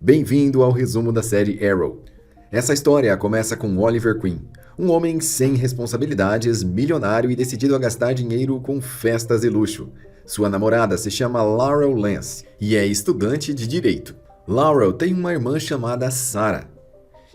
Bem-vindo ao resumo da série Arrow. Essa história começa com Oliver Queen, um homem sem responsabilidades, milionário e decidido a gastar dinheiro com festas e luxo. Sua namorada se chama Laurel Lance e é estudante de direito. Laurel tem uma irmã chamada Sarah.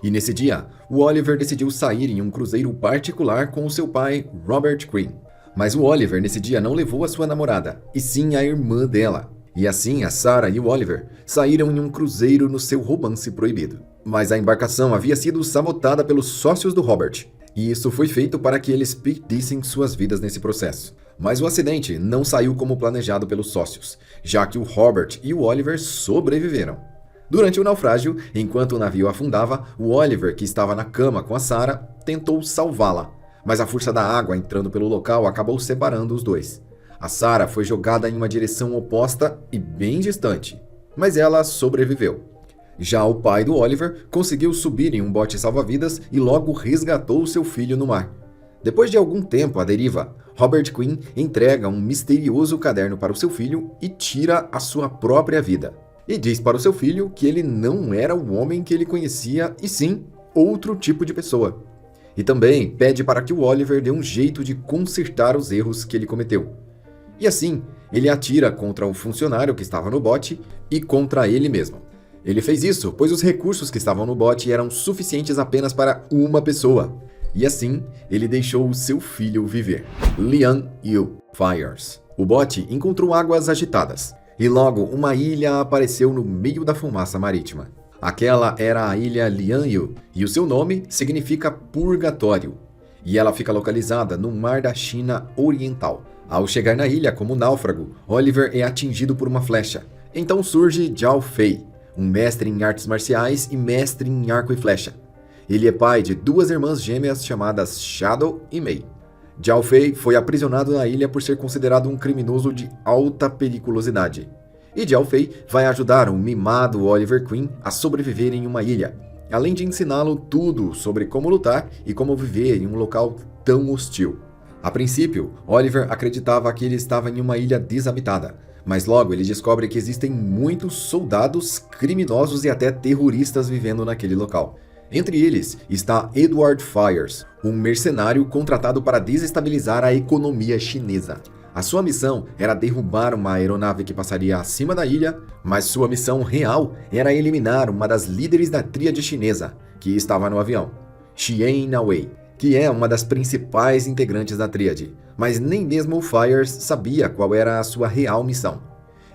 E nesse dia, o Oliver decidiu sair em um cruzeiro particular com o seu pai, Robert Queen. Mas o Oliver nesse dia não levou a sua namorada, e sim a irmã dela. E assim, a Sarah e o Oliver saíram em um cruzeiro no seu romance proibido. Mas a embarcação havia sido sabotada pelos sócios do Robert, e isso foi feito para que eles perdessem suas vidas nesse processo. Mas o acidente não saiu como planejado pelos sócios, já que o Robert e o Oliver sobreviveram. Durante o naufrágio, enquanto o navio afundava, o Oliver, que estava na cama com a Sarah, tentou salvá-la, mas a força da água entrando pelo local acabou separando os dois. A Sarah foi jogada em uma direção oposta e bem distante, mas ela sobreviveu. Já o pai do Oliver conseguiu subir em um bote salva-vidas e logo resgatou seu filho no mar. Depois de algum tempo à deriva, Robert Queen entrega um misterioso caderno para o seu filho e tira a sua própria vida. E diz para o seu filho que ele não era o homem que ele conhecia, e sim outro tipo de pessoa. E também pede para que o Oliver dê um jeito de consertar os erros que ele cometeu. E assim, ele atira contra o funcionário que estava no bote e contra ele mesmo. Ele fez isso pois os recursos que estavam no bote eram suficientes apenas para uma pessoa. E assim, ele deixou o seu filho viver. Lian Yu Fires. O bote encontrou águas agitadas. E logo, uma ilha apareceu no meio da fumaça marítima. Aquela era a ilha Lianyu, e o seu nome significa purgatório. E ela fica localizada no mar da China Oriental. Ao chegar na ilha como náufrago, Oliver é atingido por uma flecha. Então surge Jiao Fei, um mestre em artes marciais e mestre em arco e flecha. Ele é pai de duas irmãs gêmeas chamadas Shadow e Mei. Jiao Fei foi aprisionado na ilha por ser considerado um criminoso de alta periculosidade. E Jiao Fei vai ajudar o mimado Oliver Queen a sobreviver em uma ilha, além de ensiná-lo tudo sobre como lutar e como viver em um local tão hostil. A princípio, Oliver acreditava que ele estava em uma ilha desabitada, mas logo ele descobre que existem muitos soldados, criminosos e até terroristas vivendo naquele local. Entre eles está Edward Fires, um mercenário contratado para desestabilizar a economia chinesa. A sua missão era derrubar uma aeronave que passaria acima da ilha, mas sua missão real era eliminar uma das líderes da tríade chinesa, que estava no avião, Xian Wei, que é uma das principais integrantes da tríade, mas nem mesmo o Fires sabia qual era a sua real missão.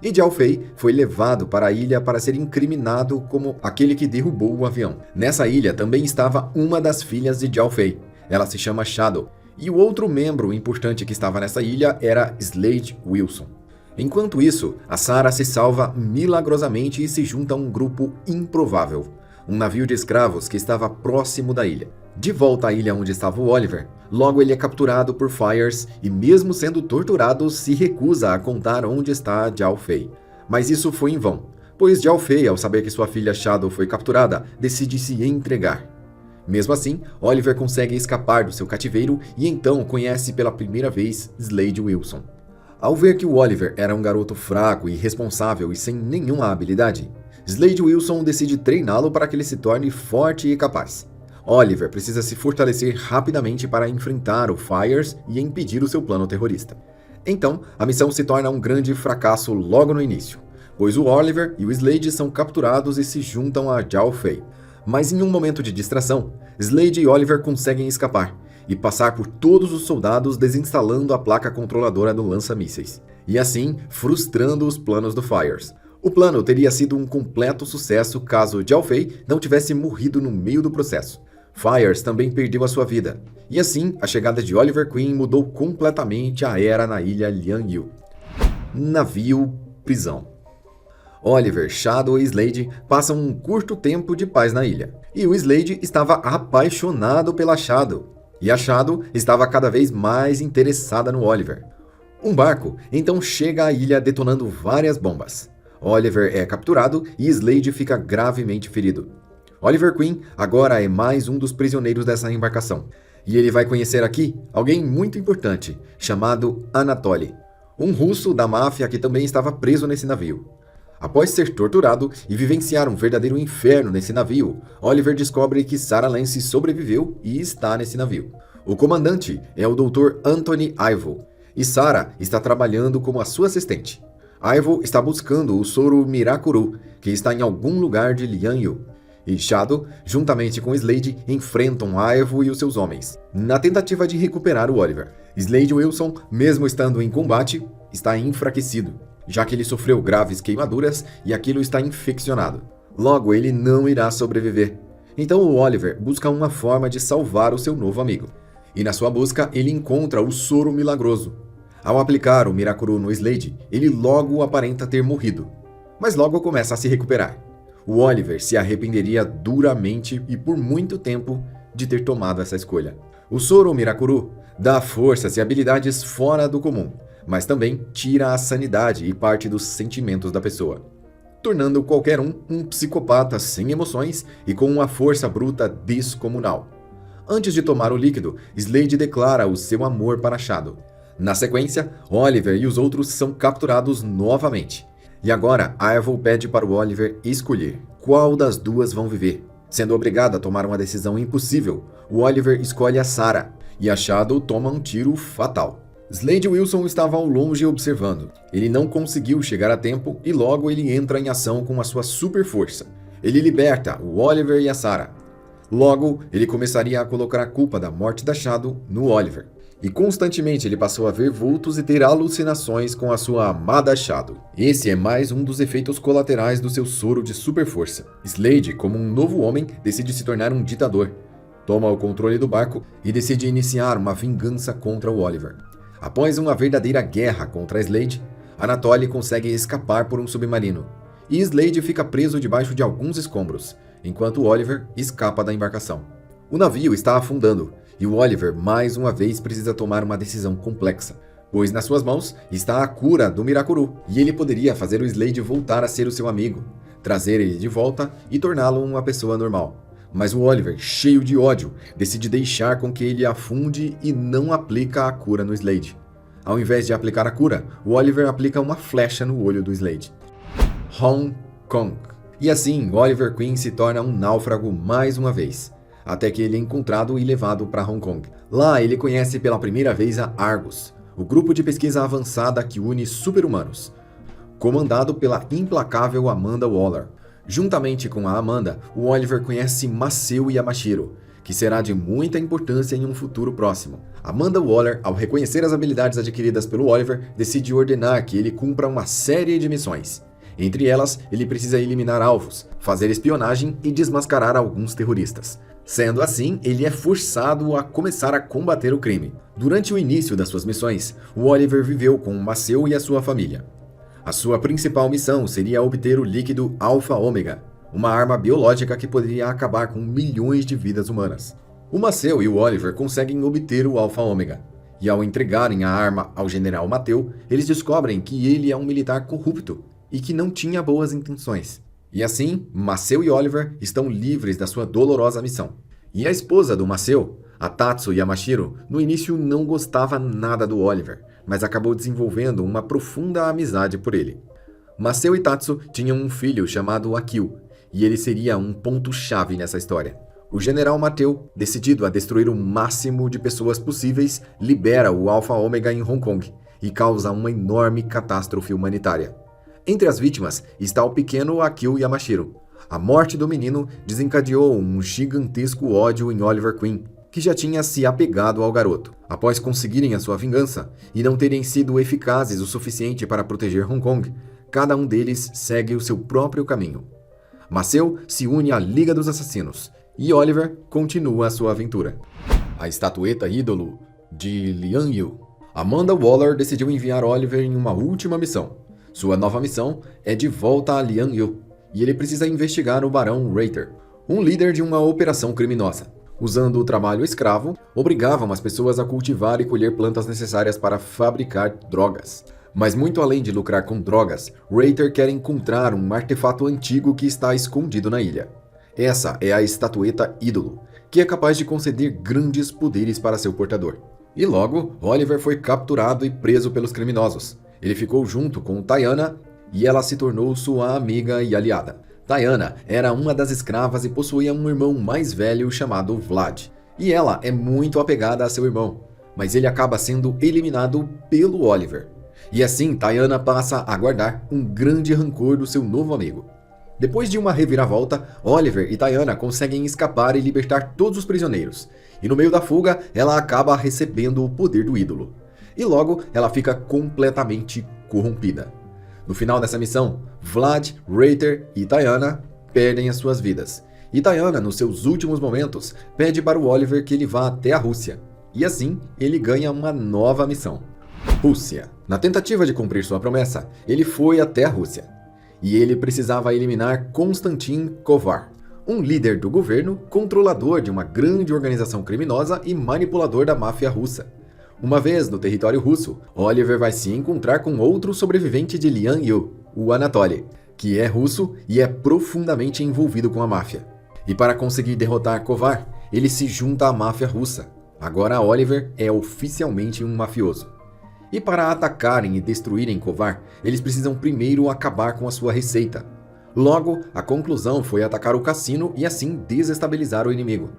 E Jiao Fei foi levado para a ilha para ser incriminado como aquele que derrubou o avião. Nessa ilha também estava uma das filhas de Jiao Fei. Ela se chama Shadow. E o outro membro importante que estava nessa ilha era Slade Wilson. Enquanto isso, a Sarah se salva milagrosamente e se junta a um grupo improvável, um navio de escravos que estava próximo da ilha. De volta à ilha onde estava o Oliver, logo ele é capturado por Fires e mesmo sendo torturado, se recusa a contar onde está Jiao Fei. Mas isso foi em vão, pois Jiao Fei, ao saber que sua filha Shadow foi capturada, decide se entregar. Mesmo assim, Oliver consegue escapar do seu cativeiro e então conhece pela primeira vez Slade Wilson. Ao ver que o Oliver era um garoto fraco, irresponsável e sem nenhuma habilidade, Slade Wilson decide treiná-lo para que ele se torne forte e capaz. Oliver precisa se fortalecer rapidamente para enfrentar o Fires e impedir o seu plano terrorista. Então, a missão se torna um grande fracasso logo no início, pois o Oliver e o Slade são capturados e se juntam a Jiao Fei. Mas em um momento de distração, Slade e Oliver conseguem escapar e passar por todos os soldados desinstalando a placa controladora do lança-mísseis, e assim frustrando os planos do Fires. O plano teria sido um completo sucesso caso Jiao Fei não tivesse morrido no meio do processo. Fires também perdeu a sua vida, e assim a chegada de Oliver Queen mudou completamente a era na ilha Lianyu. Navio prisão. Oliver, Shadow e Slade passam um curto tempo de paz na ilha, e o Slade estava apaixonado pela Shadow, e a Shadow estava cada vez mais interessada no Oliver. Um barco então chega à ilha detonando várias bombas. Oliver é capturado e Slade fica gravemente ferido. Oliver Queen agora é mais um dos prisioneiros dessa embarcação, e ele vai conhecer aqui alguém muito importante, chamado Anatoly, um russo da máfia que também estava preso nesse navio. Após ser torturado e vivenciar um verdadeiro inferno nesse navio, Oliver descobre que Sarah Lance sobreviveu e está nesse navio. O comandante é o Dr. Anthony Ivo, e Sarah está trabalhando como a sua assistente. Ivo está buscando o soro Mirakuru, que está em algum lugar de Lianyu. E Shadow, juntamente com Slade, enfrentam Ivo e os seus homens, na tentativa de recuperar o Oliver. Slade Wilson, mesmo estando em combate, está enfraquecido, já que ele sofreu graves queimaduras e aquilo está infeccionado. Logo, ele não irá sobreviver. Então o Oliver busca uma forma de salvar o seu novo amigo. E na sua busca, ele encontra o soro milagroso. Ao aplicar o Mirakuru no Slade, ele logo aparenta ter morrido, mas logo começa a se recuperar. O Oliver se arrependeria duramente e por muito tempo de ter tomado essa escolha. O soro Mirakuru dá forças e habilidades fora do comum, mas também tira a sanidade e parte dos sentimentos da pessoa, tornando qualquer um psicopata sem emoções e com uma força bruta descomunal. Antes de tomar o líquido, Slade declara o seu amor para Shadow. Na sequência, Oliver e os outros são capturados novamente. E agora, Ivo pede para o Oliver escolher qual das duas vão viver. Sendo obrigado a tomar uma decisão impossível, o Oliver escolhe a Sarah, e a Shadow toma um tiro fatal. Slade Wilson estava ao longe observando. Ele não conseguiu chegar a tempo e logo ele entra em ação com a sua super força. Ele liberta o Oliver e a Sarah. Logo, ele começaria a colocar a culpa da morte da Shadow no Oliver. E constantemente ele passou a ver vultos e ter alucinações com a sua amada Shadow. Esse é mais um dos efeitos colaterais do seu soro de super força. Slade, como um novo homem, decide se tornar um ditador. Toma o controle do barco e decide iniciar uma vingança contra o Oliver. Após uma verdadeira guerra contra Slade, Anatoly consegue escapar por um submarino. E Slade fica preso debaixo de alguns escombros, enquanto Oliver escapa da embarcação. O navio está afundando, e o Oliver mais uma vez precisa tomar uma decisão complexa, pois nas suas mãos está a cura do Mirakuru, e ele poderia fazer o Slade voltar a ser o seu amigo, trazer ele de volta e torná-lo uma pessoa normal. Mas o Oliver, cheio de ódio, decide deixar com que ele afunde e não aplica a cura no Slade. Ao invés de aplicar a cura, o Oliver aplica uma flecha no olho do Slade. Hong Kong. E assim, Oliver Queen se torna um náufrago mais uma vez, até que ele é encontrado e levado para Hong Kong. Lá ele conhece pela primeira vez a Argus, o grupo de pesquisa avançada que une super-humanos, comandado pela implacável Amanda Waller. Juntamente com a Amanda, o Oliver conhece Masao Yamashiro, que será de muita importância em um futuro próximo. Amanda Waller, ao reconhecer as habilidades adquiridas pelo Oliver, decide ordenar que ele cumpra uma série de missões. Entre elas, ele precisa eliminar alvos, fazer espionagem e desmascarar alguns terroristas. Sendo assim, ele é forçado a começar a combater o crime. Durante o início das suas missões, o Oliver viveu com Masao e a sua família. A sua principal missão seria obter o líquido Alpha-Ômega, uma arma biológica que poderia acabar com milhões de vidas humanas. O Masao e o Oliver conseguem obter o Alpha-Ômega, e ao entregarem a arma ao General Mateu, eles descobrem que ele é um militar corrupto e que não tinha boas intenções. E assim, Masao e Oliver estão livres da sua dolorosa missão. E a esposa do Masao, a Tatsu Yamashiro, no início não gostava nada do Oliver, mas acabou desenvolvendo uma profunda amizade por ele. Masao e Tatsu tinham um filho chamado Akio, e ele seria um ponto-chave nessa história. O General Mateu, decidido a destruir o máximo de pessoas possíveis, libera o Alpha-Ômega em Hong Kong e causa uma enorme catástrofe humanitária. Entre as vítimas está o pequeno Akio Yamashiro. A morte do menino desencadeou um gigantesco ódio em Oliver Queen, que já tinha se apegado ao garoto. Após conseguirem a sua vingança e não terem sido eficazes o suficiente para proteger Hong Kong, cada um deles segue o seu próprio caminho. Masao se une à Liga dos Assassinos e Oliver continua a sua aventura. A estatueta ídolo de Lianyu. Amanda Waller decidiu enviar Oliver em uma última missão. Sua nova missão é de volta a Lianyu, e ele precisa investigar o Barão Reiter, um líder de uma operação criminosa. Usando o trabalho escravo, obrigavam as pessoas a cultivar e colher plantas necessárias para fabricar drogas. Mas muito além de lucrar com drogas, Reiter quer encontrar um artefato antigo que está escondido na ilha. Essa é a estatueta ídolo, que é capaz de conceder grandes poderes para seu portador. E logo, Oliver foi capturado e preso pelos criminosos. Ele ficou junto com Tayana e ela se tornou sua amiga e aliada. Diana era uma das escravas e possuía um irmão mais velho chamado Vlad. E ela é muito apegada a seu irmão, mas ele acaba sendo eliminado pelo Oliver. E assim, Diana passa a guardar um grande rancor do seu novo amigo. Depois de uma reviravolta, Oliver e Diana conseguem escapar e libertar todos os prisioneiros. E no meio da fuga, ela acaba recebendo o poder do ídolo. E logo, ela fica completamente corrompida. No final dessa missão, Vlad, Rayther e Diana perdem as suas vidas. E Diana, nos seus últimos momentos, pede para o Oliver que ele vá até a Rússia. E assim, ele ganha uma nova missão. Rússia. Na tentativa de cumprir sua promessa, ele foi até a Rússia. E ele precisava eliminar Konstantin Kovar, um líder do governo, controlador de uma grande organização criminosa e manipulador da máfia russa. Uma vez no território russo, Oliver vai se encontrar com outro sobrevivente de Lian Yu, o Anatoly, que é russo e é profundamente envolvido com a máfia. E para conseguir derrotar Kovar, ele se junta à máfia russa. Agora Oliver é oficialmente um mafioso. E para atacarem e destruírem Kovar, eles precisam primeiro acabar com a sua receita. Logo, a conclusão foi atacar o cassino e assim desestabilizar o inimigo.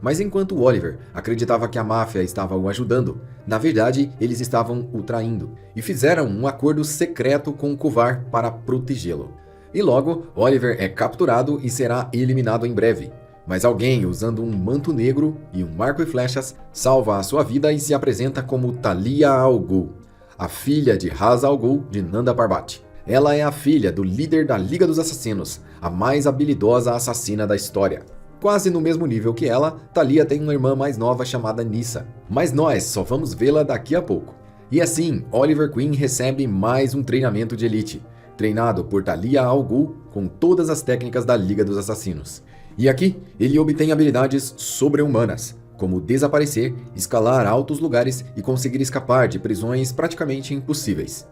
Mas enquanto Oliver acreditava que a máfia estava o ajudando, na verdade eles estavam o traindo e fizeram um acordo secreto com Kovar para protegê-lo. E logo, Oliver é capturado e será eliminado em breve. Mas alguém usando um manto negro e um arco e flechas salva a sua vida e se apresenta como Talia al Ghul, a filha de Ra's al Ghul de Nanda Parbat. Ela é a filha do líder da Liga dos Assassinos, a mais habilidosa assassina da história. Quase no mesmo nível que ela, Talia tem uma irmã mais nova chamada Nyssa, mas nós só vamos vê-la daqui a pouco. E assim, Oliver Queen recebe mais um treinamento de elite, treinado por Talia al Ghul com todas as técnicas da Liga dos Assassinos. E aqui, ele obtém habilidades sobre-humanas, como desaparecer, escalar altos lugares e conseguir escapar de prisões praticamente impossíveis.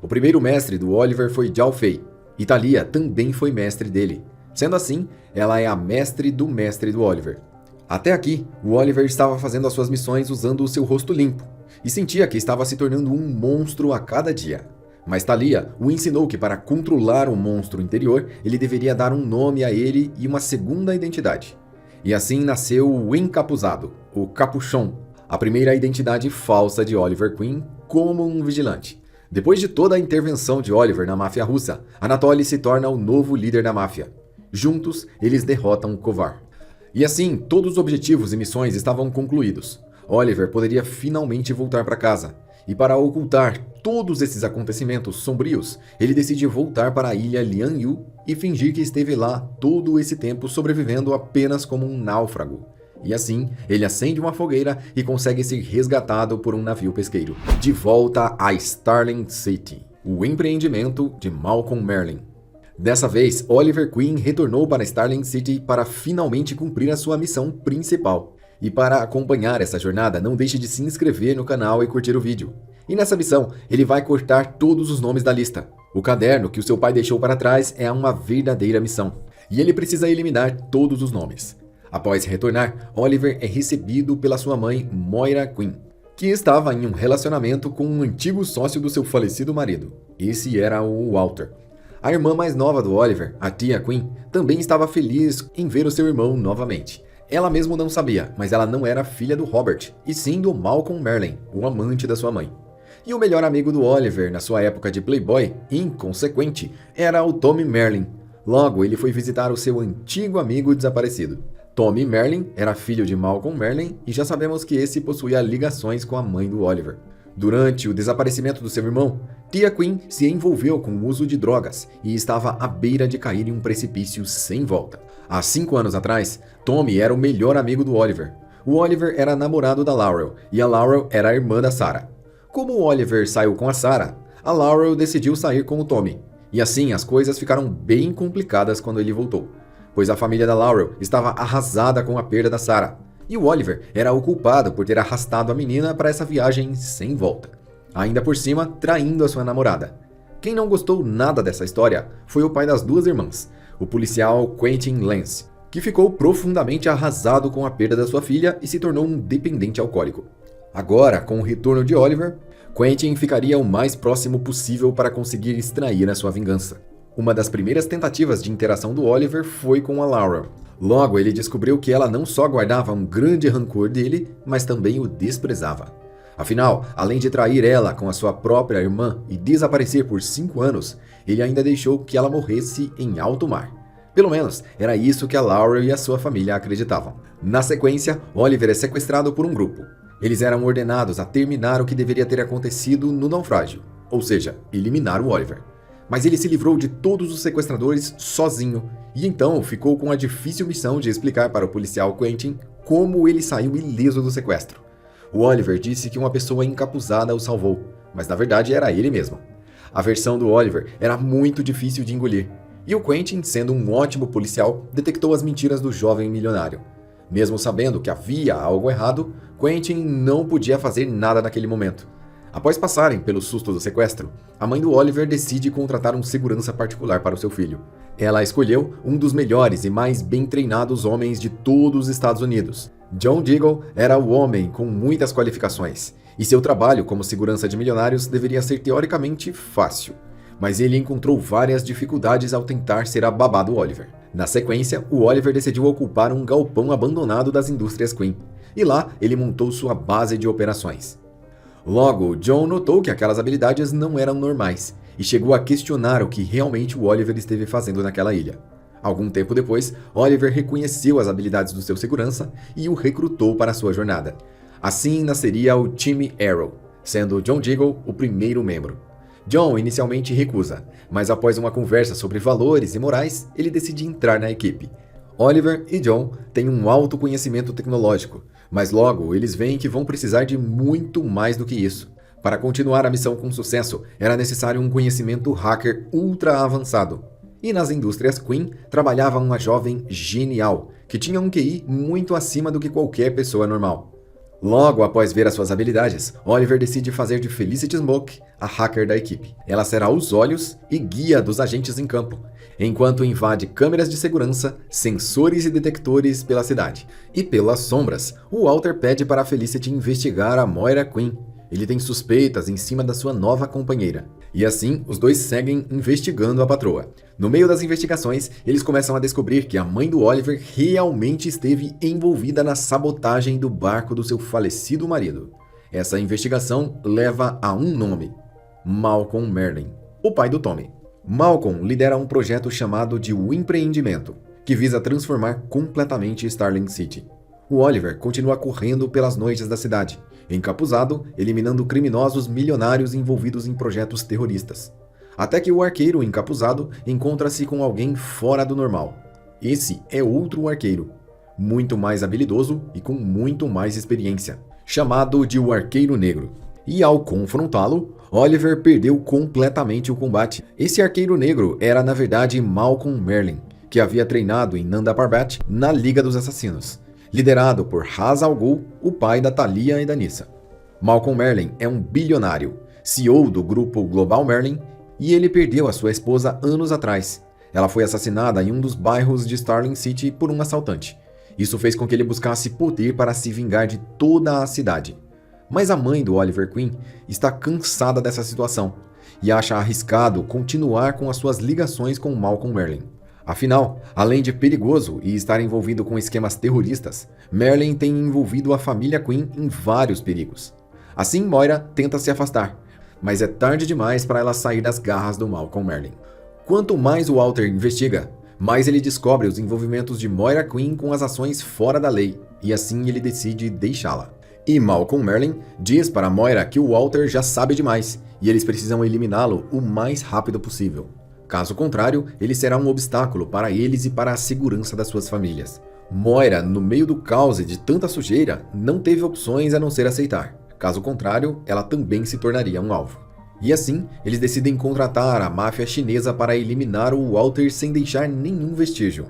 O primeiro mestre do Oliver foi Jiao Fei, e Talia também foi mestre dele. Sendo assim, ela é a mestre do Oliver. Até aqui, o Oliver estava fazendo as suas missões usando o seu rosto limpo, e sentia que estava se tornando um monstro a cada dia. Mas Talia o ensinou que para controlar o monstro interior, ele deveria dar um nome a ele e uma segunda identidade. E assim nasceu o Encapuzado, o Capuchon, a primeira identidade falsa de Oliver Queen como um vigilante. Depois de toda a intervenção de Oliver na máfia russa, Anatoly se torna o novo líder da máfia. Juntos, eles derrotam Kovar. E assim, todos os objetivos e missões estavam concluídos. Oliver poderia finalmente voltar para casa. E para ocultar todos esses acontecimentos sombrios, ele decide voltar para a ilha Lian Yu e fingir que esteve lá todo esse tempo sobrevivendo apenas como um náufrago. E assim, ele acende uma fogueira e consegue ser resgatado por um navio pesqueiro. De volta a Starling City, o empreendimento de Malcolm Merlyn. Dessa vez, Oliver Queen retornou para Starling City para finalmente cumprir a sua missão principal. E para acompanhar essa jornada, não deixe de se inscrever no canal e curtir o vídeo. E nessa missão, ele vai cortar todos os nomes da lista. O caderno que o seu pai deixou para trás é uma verdadeira missão. E ele precisa eliminar todos os nomes. Após retornar, Oliver é recebido pela sua mãe, Moira Queen, que estava em um relacionamento com um antigo sócio do seu falecido marido. Esse era o Walter. A irmã mais nova do Oliver, a tia Queen, também estava feliz em ver o seu irmão novamente. Ela mesmo não sabia, mas ela não era filha do Robert, e sim do Malcolm Merlyn, o amante da sua mãe. E o melhor amigo do Oliver na sua época de playboy, inconsequente, era o Tommy Merlyn. Logo, ele foi visitar o seu antigo amigo desaparecido. Tommy Merlyn era filho de Malcolm Merlyn e já sabemos que esse possuía ligações com a mãe do Oliver. Durante o desaparecimento do seu irmão, tia Queen se envolveu com o uso de drogas e estava à beira de cair em um precipício sem volta. Há 5 anos atrás, Tommy era o melhor amigo do Oliver. O Oliver era namorado da Laurel e a Laurel era a irmã da Sarah. Como o Oliver saiu com a Sarah, a Laurel decidiu sair com o Tommy. E assim as coisas ficaram bem complicadas quando ele voltou, pois a família da Laurel estava arrasada com a perda da Sarah. E o Oliver era o culpado por ter arrastado a menina para essa viagem sem volta. Ainda por cima, traindo a sua namorada. Quem não gostou nada dessa história foi o pai das duas irmãs, o policial Quentin Lance, que ficou profundamente arrasado com a perda da sua filha e se tornou um dependente alcoólico. Agora, com o retorno de Oliver, Quentin ficaria o mais próximo possível para conseguir extrair a sua vingança. Uma das primeiras tentativas de interação do Oliver foi com a Laura. Logo, ele descobriu que ela não só guardava um grande rancor dele, mas também o desprezava. Afinal, além de trair ela com a sua própria irmã e desaparecer por 5 anos, ele ainda deixou que ela morresse em alto mar. Pelo menos, era isso que a Laura e a sua família acreditavam. Na sequência, Oliver é sequestrado por um grupo. Eles eram ordenados a terminar o que deveria ter acontecido no naufrágio, ou seja, eliminar o Oliver. Mas ele se livrou de todos os sequestradores sozinho, e então ficou com a difícil missão de explicar para o policial Quentin como ele saiu ileso do sequestro. O Oliver disse que uma pessoa encapuzada o salvou, mas na verdade era ele mesmo. A versão do Oliver era muito difícil de engolir, e o Quentin, sendo um ótimo policial, detectou as mentiras do jovem milionário. Mesmo sabendo que havia algo errado, Quentin não podia fazer nada naquele momento. Após passarem pelo susto do sequestro, a mãe do Oliver decide contratar um segurança particular para o seu filho. Ela escolheu um dos melhores e mais bem treinados homens de todos os Estados Unidos. John Diggle era o homem com muitas qualificações, e seu trabalho como segurança de milionários deveria ser teoricamente fácil. Mas ele encontrou várias dificuldades ao tentar ser a babá do Oliver. Na sequência, o Oliver decidiu ocupar um galpão abandonado das indústrias Queen, e lá ele montou sua base de operações. Logo, John notou que aquelas habilidades não eram normais, e chegou a questionar o que realmente o Oliver esteve fazendo naquela ilha. Algum tempo depois, Oliver reconheceu as habilidades do seu segurança e o recrutou para sua jornada. Assim nasceria o time Arrow, sendo John Diggle o primeiro membro. John inicialmente recusa, mas após uma conversa sobre valores e morais, ele decide entrar na equipe. Oliver e John têm um alto conhecimento tecnológico, mas logo eles veem que vão precisar de muito mais do que isso. Para continuar a missão com sucesso, era necessário um conhecimento hacker ultra avançado. E nas indústrias Queen trabalhava uma jovem genial, que tinha um QI muito acima do que qualquer pessoa normal. Logo após ver as suas habilidades, Oliver decide fazer de Felicity Smoke a hacker da equipe. Ela será os olhos e guia dos agentes em campo, enquanto invade câmeras de segurança, sensores e detectores pela cidade. E pelas sombras, o Walter pede para a Felicity investigar a Moira Queen. Ele tem suspeitas em cima da sua nova companheira. E assim, os dois seguem investigando a patroa. No meio das investigações, eles começam a descobrir que a mãe do Oliver realmente esteve envolvida na sabotagem do barco do seu falecido marido. Essa investigação leva a um nome: Malcolm Merlyn, o pai do Tommy. Malcolm lidera um projeto chamado de O Empreendimento, que visa transformar completamente Starling City. O Oliver continua correndo pelas noites da cidade, encapuzado, eliminando criminosos milionários envolvidos em projetos terroristas. Até que o arqueiro encapuzado encontra-se com alguém fora do normal. Esse é outro arqueiro, muito mais habilidoso e com muito mais experiência, chamado de o Arqueiro Negro. E ao confrontá-lo, Oliver perdeu completamente o combate. Esse Arqueiro Negro era na verdade Malcolm Merlyn, que havia treinado em Nanda Parbat na Liga dos Assassinos, liderado por Ra's al Ghul, o pai da Talia e da Nyssa. Malcolm Merlyn é um bilionário, CEO do grupo Global Merlyn, e ele perdeu a sua esposa anos atrás. Ela foi assassinada em um dos bairros de Starling City por um assaltante. Isso fez com que ele buscasse poder para se vingar de toda a cidade. Mas a mãe do Oliver Queen está cansada dessa situação e acha arriscado continuar com as suas ligações com Malcolm Merlyn. Afinal, além de perigoso e estar envolvido com esquemas terroristas, Merlyn tem envolvido a família Queen em vários perigos. Assim, Moira tenta se afastar, mas é tarde demais para ela sair das garras do Malcolm Merlyn. Quanto mais o Walter investiga, mais ele descobre os envolvimentos de Moira Queen com as ações fora da lei, e assim ele decide deixá-la. E Malcolm Merlyn diz para Moira que o Walter já sabe demais, e eles precisam eliminá-lo o mais rápido possível. Caso contrário, ele será um obstáculo para eles e para a segurança das suas famílias. Moira, no meio do caos e de tanta sujeira, não teve opções a não ser aceitar. Caso contrário, ela também se tornaria um alvo. E assim, eles decidem contratar a máfia chinesa para eliminar o Walter sem deixar nenhum vestígio.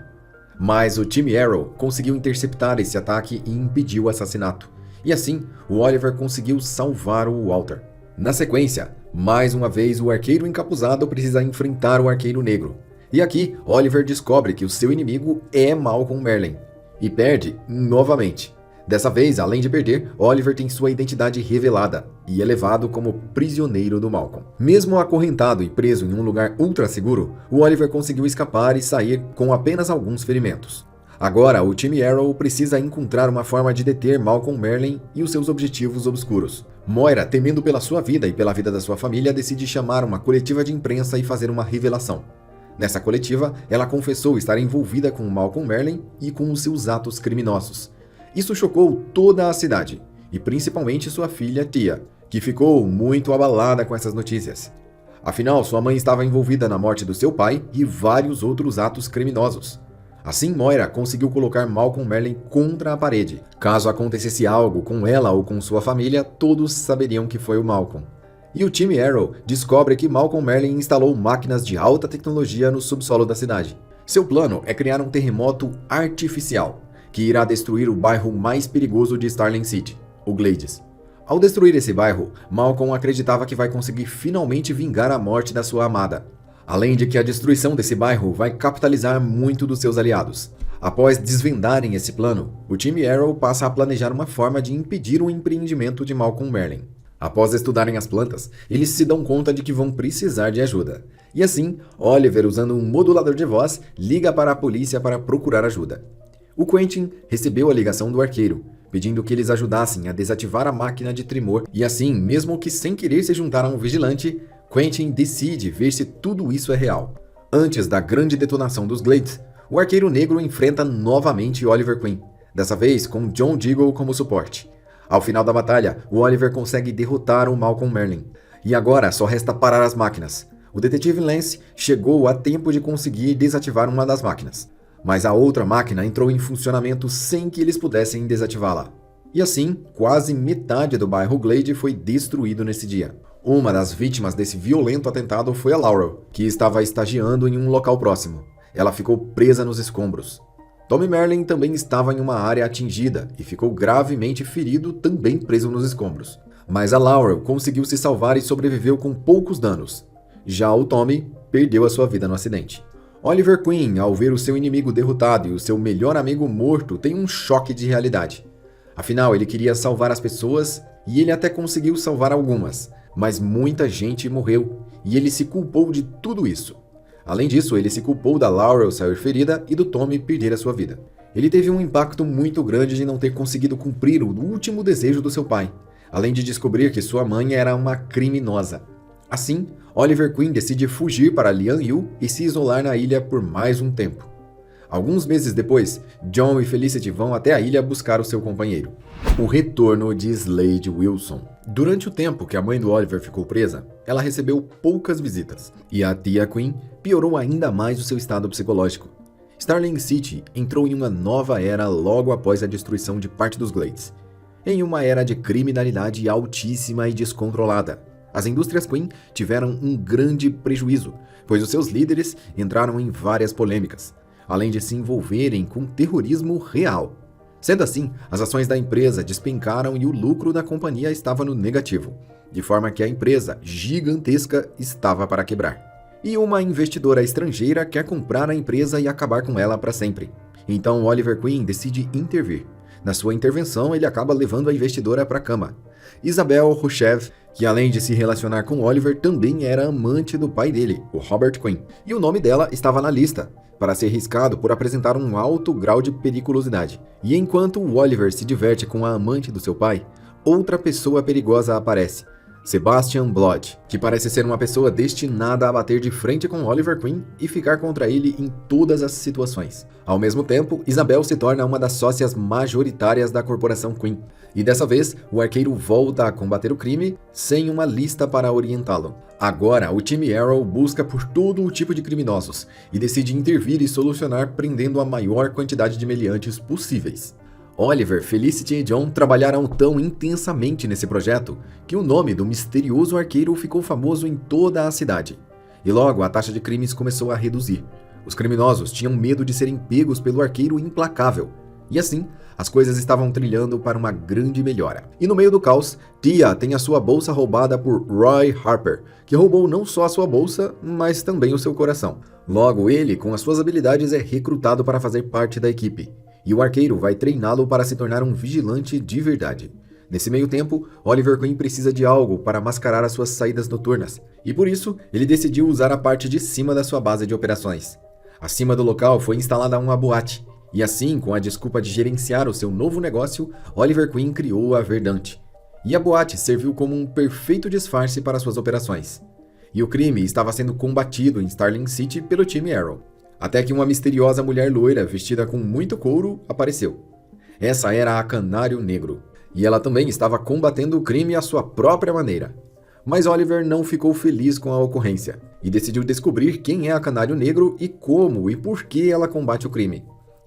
Mas o time Arrow conseguiu interceptar esse ataque e impedir o assassinato. E assim, o Oliver conseguiu salvar o Walter. Na sequência, mais uma vez o arqueiro encapuzado precisa enfrentar o arqueiro negro. E aqui, Oliver descobre que o seu inimigo é Malcolm Merlyn. E perde novamente. Dessa vez, além de perder, Oliver tem sua identidade revelada e é levado como prisioneiro do Malcolm. Mesmo acorrentado e preso em um lugar ultra seguro, o Oliver conseguiu escapar e sair com apenas alguns ferimentos. Agora, o time Arrow precisa encontrar uma forma de deter Malcolm Merlyn e os seus objetivos obscuros. Moira, temendo pela sua vida e pela vida da sua família, decide chamar uma coletiva de imprensa e fazer uma revelação. Nessa coletiva, ela confessou estar envolvida com Malcolm Merlyn e com os seus atos criminosos. Isso chocou toda a cidade, e principalmente sua filha Tia, que ficou muito abalada com essas notícias. Afinal, sua mãe estava envolvida na morte do seu pai e vários outros atos criminosos. Assim, Moira conseguiu colocar Malcolm Merlyn contra a parede. Caso acontecesse algo com ela ou com sua família, todos saberiam que foi o Malcolm. E o time Arrow descobre que Malcolm Merlyn instalou máquinas de alta tecnologia no subsolo da cidade. Seu plano é criar um terremoto artificial, que irá destruir o bairro mais perigoso de Starling City, o Glades. Ao destruir esse bairro, Malcolm acreditava que vai conseguir finalmente vingar a morte da sua amada. Além de que a destruição desse bairro vai capitalizar muito dos seus aliados. Após desvendarem esse plano, o time Arrow passa a planejar uma forma de impedir o empreendimento de Malcolm Merlyn. Após estudarem as plantas, eles se dão conta de que vão precisar de ajuda. E assim, Oliver, usando um modulador de voz, liga para a polícia para procurar ajuda. O Quentin recebeu a ligação do arqueiro, pedindo que eles ajudassem a desativar a máquina de tremor, e assim, mesmo que sem querer se juntar a um vigilante, Quentin decide ver se tudo isso é real. Antes da grande detonação dos Glades, o arqueiro negro enfrenta novamente Oliver Queen, dessa vez com John Diggle como suporte. Ao final da batalha, o Oliver consegue derrotar o Malcolm Merlyn. E agora só resta parar as máquinas. O detetive Lance chegou a tempo de conseguir desativar uma das máquinas. Mas a outra máquina entrou em funcionamento sem que eles pudessem desativá-la. E assim, quase metade do bairro Glade foi destruído nesse dia. Uma das vítimas desse violento atentado foi a Laurel, que estava estagiando em um local próximo. Ela ficou presa nos escombros. Tommy Merlyn também estava em uma área atingida e ficou gravemente ferido, também preso nos escombros. Mas a Laurel conseguiu se salvar e sobreviveu com poucos danos. Já o Tommy perdeu a sua vida no acidente. Oliver Queen, ao ver o seu inimigo derrotado e o seu melhor amigo morto, tem um choque de realidade. Afinal, ele queria salvar as pessoas e ele até conseguiu salvar algumas, mas muita gente morreu e ele se culpou de tudo isso. Além disso, ele se culpou da Laurel sair ferida e do Tommy perder a sua vida. Ele teve um impacto muito grande de não ter conseguido cumprir o último desejo do seu pai, além de descobrir que sua mãe era uma criminosa. Assim, Oliver Queen decide fugir para Lian-Yu e se isolar na ilha por mais um tempo. Alguns meses depois, John e Felicity vão até a ilha buscar o seu companheiro. O retorno de Slade Wilson. Durante o tempo que a mãe do Oliver ficou presa, ela recebeu poucas visitas, e a tia Queen piorou ainda mais o seu estado psicológico. Starling City entrou em uma nova era logo após a destruição de parte dos Glades, em uma era de criminalidade altíssima e descontrolada. As indústrias Queen tiveram um grande prejuízo, pois os seus líderes entraram em várias polêmicas, além de se envolverem com terrorismo real. Sendo assim, as ações da empresa despencaram e o lucro da companhia estava no negativo, de forma que a empresa gigantesca estava para quebrar. E uma investidora estrangeira quer comprar a empresa e acabar com ela para sempre. Então Oliver Queen decide intervir. Na sua intervenção, ele acaba levando a investidora para a cama. Isabel Ruchev, que além de se relacionar com Oliver, também era amante do pai dele, o Robert Queen. E o nome dela estava na lista, para ser riscado por apresentar um alto grau de periculosidade. E enquanto o Oliver se diverte com a amante do seu pai, outra pessoa perigosa aparece, Sebastian Blood, que parece ser uma pessoa destinada a bater de frente com Oliver Queen e ficar contra ele em todas as situações. Ao mesmo tempo, Isabel se torna uma das sócias majoritárias da corporação Queen, e dessa vez o arqueiro volta a combater o crime sem uma lista para orientá-lo. Agora, o time Arrow busca por todo o tipo de criminosos e decide intervir e solucionar prendendo a maior quantidade de meliantes possíveis. Oliver, Felicity e John trabalharam tão intensamente nesse projeto que o nome do misterioso arqueiro ficou famoso em toda a cidade. E logo a taxa de crimes começou a reduzir. Os criminosos tinham medo de serem pegos pelo arqueiro implacável. E assim, as coisas estavam trilhando para uma grande melhora. E no meio do caos, Tia tem a sua bolsa roubada por Roy Harper, que roubou não só a sua bolsa, mas também o seu coração. Logo, ele, com as suas habilidades, é recrutado para fazer parte da equipe. e o arqueiro vai treiná-lo para se tornar um vigilante de verdade. Nesse meio tempo, Oliver Queen precisa de algo para mascarar as suas saídas noturnas, e por isso ele decidiu usar a parte de cima da sua base de operações. Acima do local foi instalada uma boate, e assim, com a desculpa de gerenciar o seu novo negócio, Oliver Queen criou a Verdante. E a boate serviu como um perfeito disfarce para suas operações. E o crime estava sendo combatido em Starling City pelo time Arrow. Até que uma misteriosa mulher loira vestida com muito couro apareceu. Essa era a Canário Negro. E ela também estava combatendo o crime à sua própria maneira. Mas Oliver não ficou feliz com a ocorrência e decidiu descobrir quem é a Canário Negro e como e por que ela combate o crime.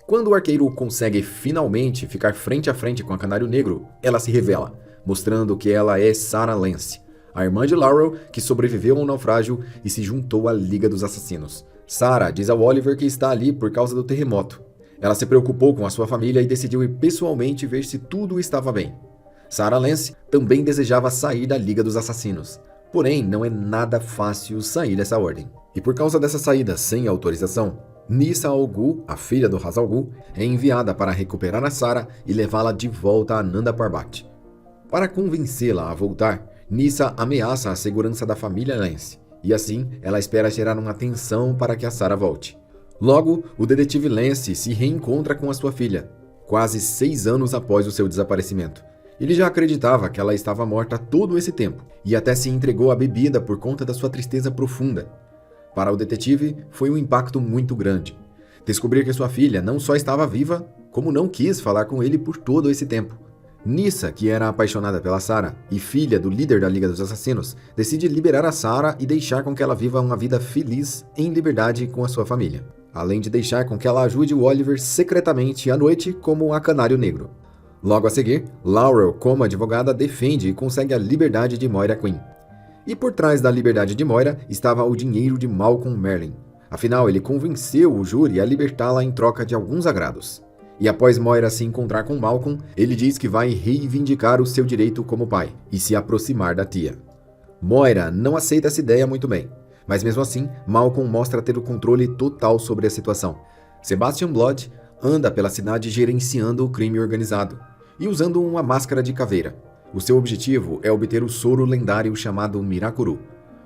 Quando o arqueiro consegue finalmente ficar frente a frente com a Canário Negro, ela se revela, mostrando que ela é Sarah Lance, a irmã de Laurel que sobreviveu ao naufrágio e se juntou à Liga dos Assassinos. Sarah diz ao Oliver que está ali por causa do terremoto. Ela se preocupou com a sua família e decidiu ir pessoalmente ver se tudo estava bem. Sarah Lance também desejava sair da Liga dos Assassinos. Porém, não é nada fácil sair dessa ordem. E por causa dessa saída sem autorização, Nyssa Al Ghul, a filha do Ra's al Ghul, é enviada para recuperar a Sarah e levá-la de volta a Nanda Parbat. Para convencê-la a voltar, Nyssa ameaça a segurança da família Lance. E assim, ela espera gerar uma tensão para que a Sarah volte. Logo, o detetive Lance se reencontra com a sua filha, quase 6 anos após o seu desaparecimento. Ele já acreditava que ela estava morta todo esse tempo, e até se entregou à bebida por conta da sua tristeza profunda. Para o detetive, foi um impacto muito grande. Descobrir que sua filha não só estava viva, como não quis falar com ele por todo esse tempo. Nyssa, que era apaixonada pela Sarah e filha do líder da Liga dos Assassinos, decide liberar a Sarah e deixar com que ela viva uma vida feliz em liberdade com a sua família. Além de deixar com que ela ajude o Oliver secretamente à noite como a Canário Negro. Logo a seguir, Laurel, como advogada, defende e consegue a liberdade de Moira Queen. E por trás da liberdade de Moira estava o dinheiro de Malcolm Merlyn. Afinal, ele convenceu o júri a libertá-la em troca de alguns agrados. E após Moira se encontrar com Malcolm, ele diz que vai reivindicar o seu direito como pai e se aproximar da tia. Moira não aceita essa ideia muito bem. Mas mesmo assim, Malcolm mostra ter o controle total sobre a situação. Sebastian Blood anda pela cidade gerenciando o crime organizado e usando uma máscara de caveira. O seu objetivo é obter o soro lendário chamado Mirakuru.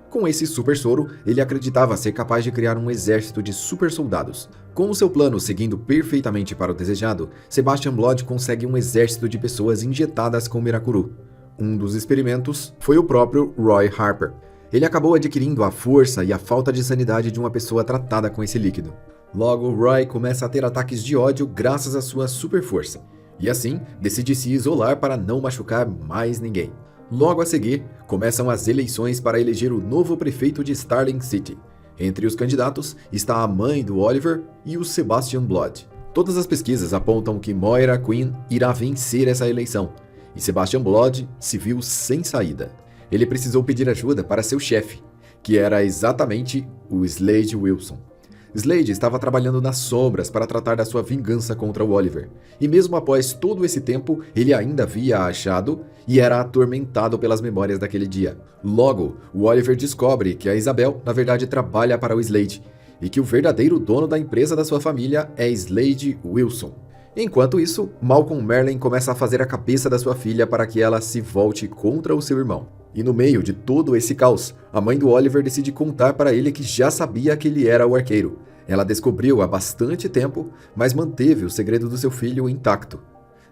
Com esse super soro, ele acreditava ser capaz de criar um exército de super soldados. Com o seu plano seguindo perfeitamente para o desejado, Sebastian Blood consegue um exército de pessoas injetadas com Mirakuru. Um dos experimentos foi o próprio Roy Harper. Ele acabou adquirindo a força e a falta de sanidade de uma pessoa tratada com esse líquido. Logo, Roy começa a ter ataques de ódio graças à sua super força. E assim, decide se isolar para não machucar mais ninguém. Logo a seguir, começam as eleições para eleger o novo prefeito de Starling City. Entre os candidatos está a mãe do Oliver e o Sebastian Blood. Todas as pesquisas apontam que Moira Queen irá vencer essa eleição, e Sebastian Blood se viu sem saída. Ele precisou pedir ajuda para seu chefe, que era exatamente o Slade Wilson. Slade estava trabalhando nas sombras para tratar da sua vingança contra o Oliver, e mesmo após todo esse tempo, ele ainda havia achado e era atormentado pelas memórias daquele dia. Logo, o Oliver descobre que a Isabel, na verdade, trabalha para o Slade, e que o verdadeiro dono da empresa da sua família é Slade Wilson. Enquanto isso, Malcolm Merlyn começa a fazer a cabeça da sua filha para que ela se volte contra o seu irmão. E no meio de todo esse caos, a mãe do Oliver decide contar para ele que já sabia que ele era o arqueiro. Ela descobriu há bastante tempo, mas manteve o segredo do seu filho intacto.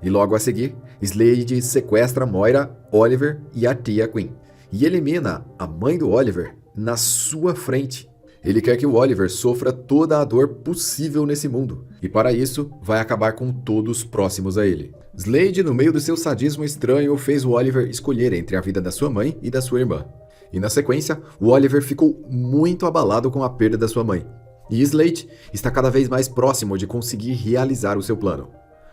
E logo a seguir, Slade sequestra Moira, Oliver e a tia Queen. E elimina a mãe do Oliver na sua frente. Ele quer que o Oliver sofra toda a dor possível nesse mundo, e para isso vai acabar com todos próximos a ele. Slade, no meio do seu sadismo estranho, fez o Oliver escolher entre a vida da sua mãe e da sua irmã. E na sequência, o Oliver ficou muito abalado com a perda da sua mãe. E Slade está cada vez mais próximo de conseguir realizar o seu plano.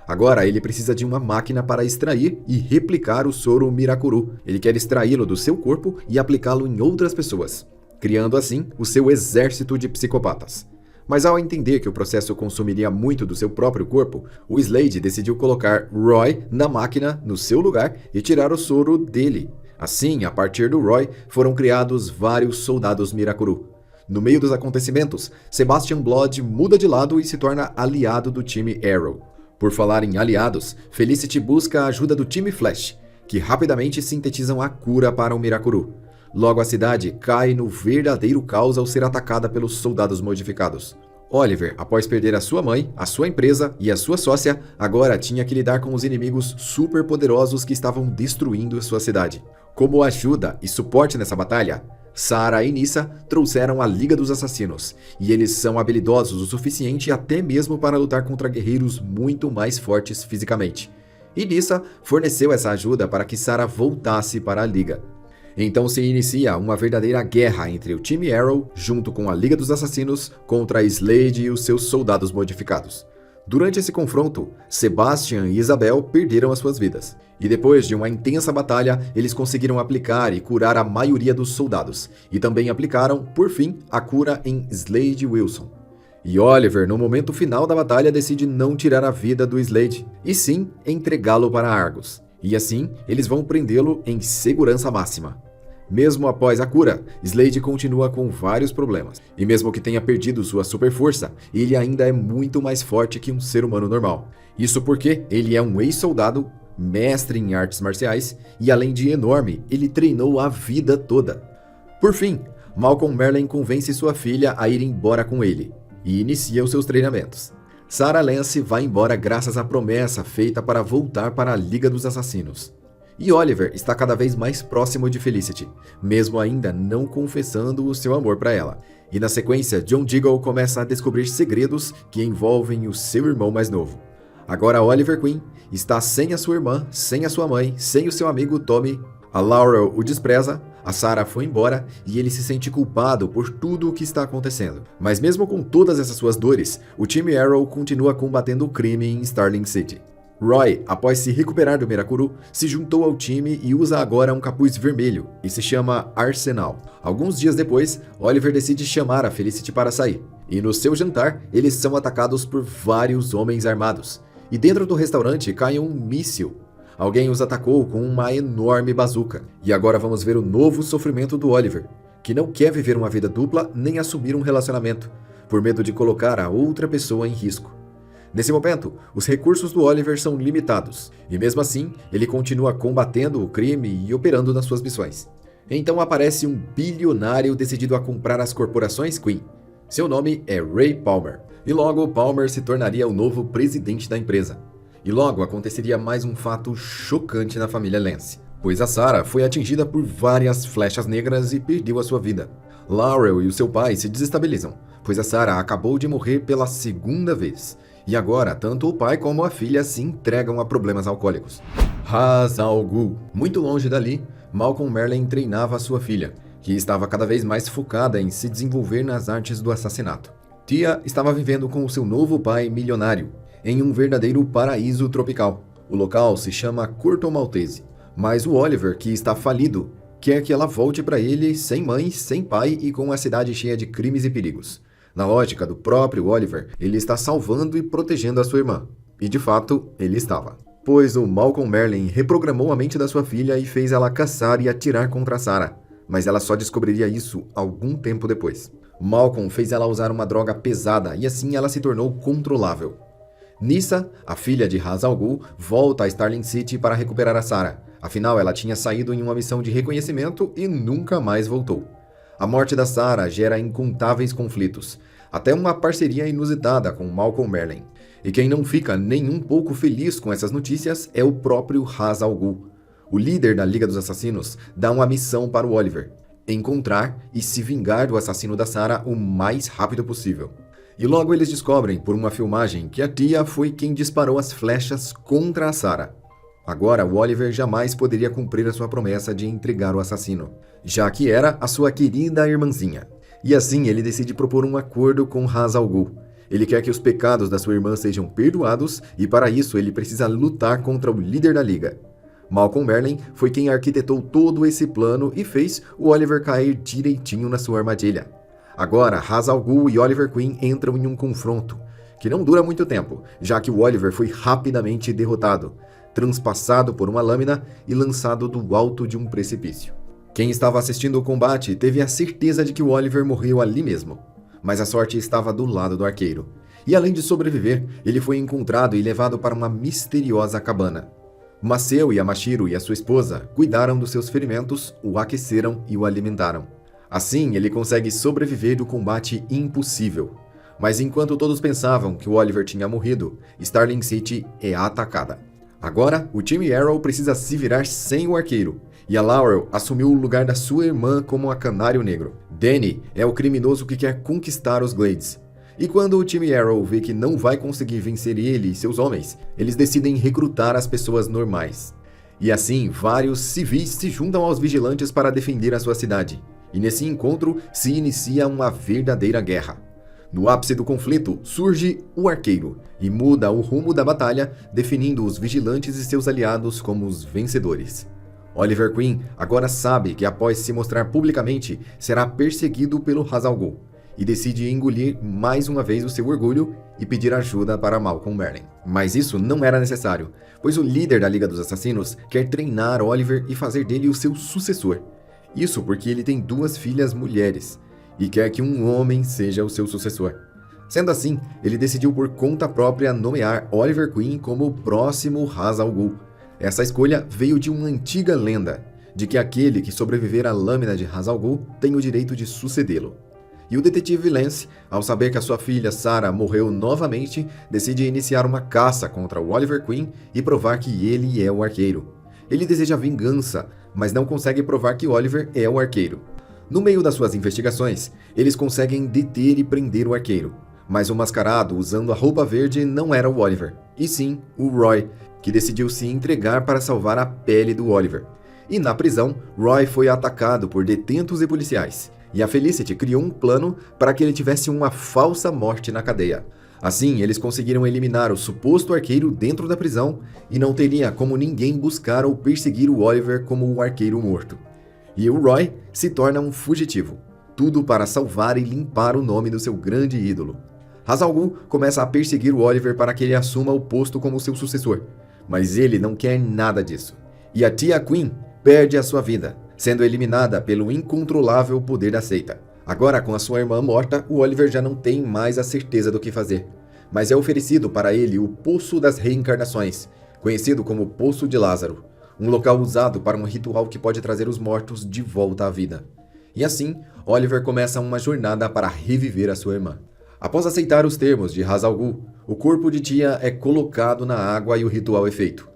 Agora ele precisa de uma máquina para extrair e replicar o soro Mirakuru. Ele quer extraí-lo do seu corpo e aplicá-lo em outras pessoas, criando assim o seu exército de psicopatas. Mas ao entender que o processo consumiria muito do seu próprio corpo, o Slade decidiu colocar Roy na máquina no seu lugar e tirar o soro dele. Assim, a partir do Roy, foram criados vários soldados Mirakuru. No meio dos acontecimentos, Sebastian Blood muda de lado e se torna aliado do time Arrow. Por falar em aliados, Felicity busca a ajuda do time Flash, que rapidamente sintetizam a cura para o Mirakuru. Logo a cidade cai no verdadeiro caos ao ser atacada pelos soldados modificados. Oliver, após perder a sua mãe, a sua empresa e a sua sócia, agora tinha que lidar com os inimigos superpoderosos que estavam destruindo sua cidade. Como ajuda e suporte nessa batalha, Sarah e Nyssa trouxeram a Liga dos Assassinos, e eles são habilidosos o suficiente até mesmo para lutar contra guerreiros muito mais fortes fisicamente. E Nyssa forneceu essa ajuda para que Sarah voltasse para a Liga. Então se inicia uma verdadeira guerra entre o time Arrow, junto com a Liga dos Assassinos, contra Slade e os seus soldados modificados. Durante esse confronto, Sebastian e Isabel perderam as suas vidas. E depois de uma intensa batalha, eles conseguiram aplicar e curar a maioria dos soldados. E também aplicaram, por fim, a cura em Slade Wilson. E Oliver, no momento final da batalha, decide não tirar a vida do Slade, e sim entregá-lo para Argus. E assim, eles vão prendê-lo em segurança máxima. Mesmo após a cura, Slade continua com vários problemas. E mesmo que tenha perdido sua super força, ele ainda é muito mais forte que um ser humano normal. Isso porque ele é um ex-soldado, mestre em artes marciais, e além de enorme, ele treinou a vida toda. Por fim, Malcolm Merlyn convence sua filha a ir embora com ele, e inicia os seus treinamentos. Sarah Lance vai embora graças à promessa feita para voltar para a Liga dos Assassinos. E Oliver está cada vez mais próximo de Felicity, mesmo ainda não confessando o seu amor para ela. E na sequência, John Diggle começa a descobrir segredos que envolvem o seu irmão mais novo. Agora Oliver Queen está sem a sua irmã, sem a sua mãe, sem o seu amigo Tommy. A Laurel o despreza, a Sarah foi embora e ele se sente culpado por tudo o que está acontecendo. Mas mesmo com todas essas suas dores, o time Arrow continua combatendo o crime em Starling City. Roy, após se recuperar do Mirakuru, se juntou ao time e usa agora um capuz vermelho, e se chama Arsenal. Alguns dias depois, Oliver decide chamar a Felicity para sair, e no seu jantar, eles são atacados por vários homens armados. E dentro do restaurante cai um míssil. Alguém os atacou com uma enorme bazuca. E agora vamos ver o novo sofrimento do Oliver, que não quer viver uma vida dupla nem assumir um relacionamento, por medo de colocar a outra pessoa em risco. Nesse momento, os recursos do Oliver são limitados, e mesmo assim, ele continua combatendo o crime e operando nas suas missões. Então aparece um bilionário decidido a comprar as corporações Queen. Seu nome é Ray Palmer, e logo Palmer se tornaria o novo presidente da empresa. E logo aconteceria mais um fato chocante na família Lance, pois a Sarah foi atingida por várias flechas negras e perdeu a sua vida. Laurel e o seu pai se desestabilizam, pois a Sarah acabou de morrer pela segunda vez. E agora, tanto o pai como a filha se entregam a problemas alcoólicos. Ra's al Ghul. Muito longe dali, Malcolm Merlyn treinava a sua filha, que estava cada vez mais focada em se desenvolver nas artes do assassinato. Tia estava vivendo com o seu novo pai milionário, em um verdadeiro paraíso tropical. O local se chama Corto Maltese. Mas o Oliver, que está falido, quer que ela volte para ele sem mãe, sem pai e com a cidade cheia de crimes e perigos. Na lógica do próprio Oliver, ele está salvando e protegendo a sua irmã. E de fato, ele estava. Pois o Malcolm Merlyn reprogramou a mente da sua filha e fez ela caçar e atirar contra Sarah. Mas ela só descobriria isso algum tempo depois. Malcolm fez ela usar uma droga pesada e assim ela se tornou controlável. Nyssa, a filha de Ra's al Ghul, volta a Starling City para recuperar a Sarah. Afinal, ela tinha saído em uma missão de reconhecimento e nunca mais voltou. A morte da Sarah gera incontáveis conflitos, até uma parceria inusitada com Malcolm Merlyn. E quem não fica nem um pouco feliz com essas notícias é o próprio Ra's al Ghul. O líder da Liga dos Assassinos dá uma missão para o Oliver: encontrar e se vingar do assassino da Sarah o mais rápido possível. E logo eles descobrem, por uma filmagem, que a tia foi quem disparou as flechas contra a Sarah. Agora, o Oliver jamais poderia cumprir a sua promessa de entregar o assassino, já que era a sua querida irmãzinha. E assim, ele decide propor um acordo com Ra's al Ghul. Ele quer que os pecados da sua irmã sejam perdoados e, para isso, ele precisa lutar contra o líder da Liga. Malcolm Merlyn foi quem arquitetou todo esse plano e fez o Oliver cair direitinho na sua armadilha. Agora, Ra's al Ghul e Oliver Queen entram em um confronto, que não dura muito tempo, já que o Oliver foi rapidamente derrotado, transpassado por uma lâmina e lançado do alto de um precipício. Quem estava assistindo o combate teve a certeza de que o Oliver morreu ali mesmo, mas a sorte estava do lado do arqueiro. E além de sobreviver, ele foi encontrado e levado para uma misteriosa cabana. Maseo Yamashiro e a sua esposa cuidaram dos seus ferimentos, o aqueceram e o alimentaram. Assim, ele consegue sobreviver do combate impossível. Mas enquanto todos pensavam que o Oliver tinha morrido, Starling City é atacada. Agora, o time Arrow precisa se virar sem o arqueiro, e a Laurel assumiu o lugar da sua irmã como a Canário Negro. Danny é o criminoso que quer conquistar os Glades. E quando o time Arrow vê que não vai conseguir vencer ele e seus homens, eles decidem recrutar as pessoas normais. E assim, vários civis se juntam aos vigilantes para defender a sua cidade. E nesse encontro se inicia uma verdadeira guerra. No ápice do conflito, surge o arqueiro e muda o rumo da batalha, definindo os vigilantes e seus aliados como os vencedores. Oliver Queen agora sabe que após se mostrar publicamente, será perseguido pelo Hazal Ghul, e decide engolir mais uma vez o seu orgulho e pedir ajuda para Malcolm Merlyn. Mas isso não era necessário, pois o líder da Liga dos Assassinos quer treinar Oliver e fazer dele o seu sucessor. Isso porque ele tem 2 filhas mulheres, e quer que um homem seja o seu sucessor. Sendo assim, ele decidiu por conta própria nomear Oliver Queen como o próximo Hazal Ghul. Essa escolha veio de uma antiga lenda, de que aquele que sobreviver à lâmina de Hazal Ghul tem o direito de sucedê-lo. E o detetive Lance, ao saber que a sua filha Sarah morreu novamente, decide iniciar uma caça contra o Oliver Queen e provar que ele é o arqueiro. Ele deseja vingança, mas não consegue provar que Oliver é o arqueiro. No meio das suas investigações, eles conseguem deter e prender o arqueiro. Mas o mascarado usando a roupa verde não era o Oliver, e sim o Roy, que decidiu se entregar para salvar a pele do Oliver. E na prisão, Roy foi atacado por detentos e policiais. E a Felicity criou um plano para que ele tivesse uma falsa morte na cadeia. Assim, eles conseguiram eliminar o suposto arqueiro dentro da prisão e não teria como ninguém buscar ou perseguir o Oliver como o arqueiro morto. E o Roy se torna um fugitivo, tudo para salvar e limpar o nome do seu grande ídolo. Hazal Ghul começa a perseguir o Oliver para que ele assuma o posto como seu sucessor, mas ele não quer nada disso. E a tia Queen perde a sua vida, sendo eliminada pelo incontrolável poder da seita. Agora, com a sua irmã morta, o Oliver já não tem mais a certeza do que fazer, mas é oferecido para ele o Poço das Reencarnações, conhecido como Poço de Lázaro, um local usado para um ritual que pode trazer os mortos de volta à vida. E assim, Oliver começa uma jornada para reviver a sua irmã. Após aceitar os termos de Hazal Ghul, o corpo de Tia é colocado na água e o ritual é feito.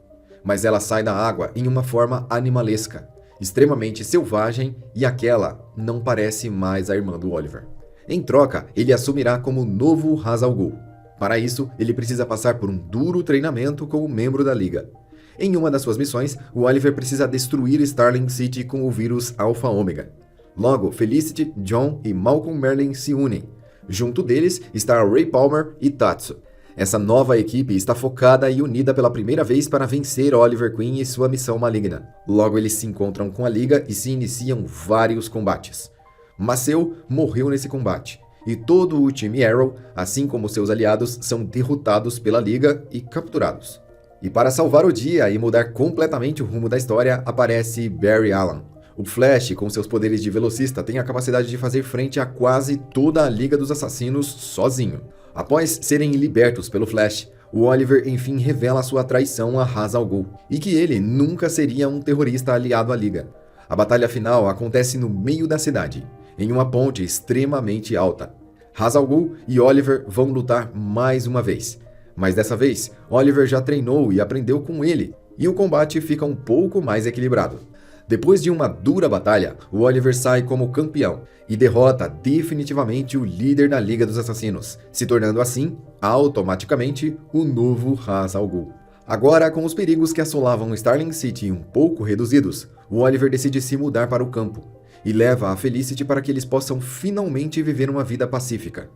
Mas ela sai da água em uma forma animalesca, extremamente selvagem, e aquela não parece mais a irmã do Oliver. Em troca, ele assumirá como novo Hazal Ghul. Para isso, ele precisa passar por um duro treinamento como membro da Liga. Em uma das suas missões, o Oliver precisa destruir Starling City com o vírus Alpha Omega. Logo, Felicity, John e Malcolm Merlyn se unem. Junto deles está Ray Palmer e Tatsu. Essa nova equipe está focada e unida pela primeira vez para vencer Oliver Queen e sua missão maligna. Logo, eles se encontram com a Liga e se iniciam vários combates. Maseo morreu nesse combate, e todo o time Arrow, assim como seus aliados, são derrotados pela Liga e capturados. E para salvar o dia e mudar completamente o rumo da história, aparece Barry Allen. O Flash, com seus poderes de velocista, tem a capacidade de fazer frente a quase toda a Liga dos Assassinos sozinho. Após serem libertos pelo Flash, o Oliver enfim revela sua traição a Hazal Ghul, e que ele nunca seria um terrorista aliado à Liga. A batalha final acontece no meio da cidade, em uma ponte extremamente alta. Hazal Ghul e Oliver vão lutar mais uma vez. Mas dessa vez, Oliver já treinou e aprendeu com ele, e o combate fica um pouco mais equilibrado. Depois de uma dura batalha, o Oliver sai como campeão e derrota definitivamente o líder da Liga dos Assassinos, se tornando assim, automaticamente, o novo Hazal Ghul. Agora, com os perigos que assolavam Starling City um pouco reduzidos, o Oliver decide se mudar para o campo e leva a Felicity para que eles possam finalmente viver uma vida pacífica.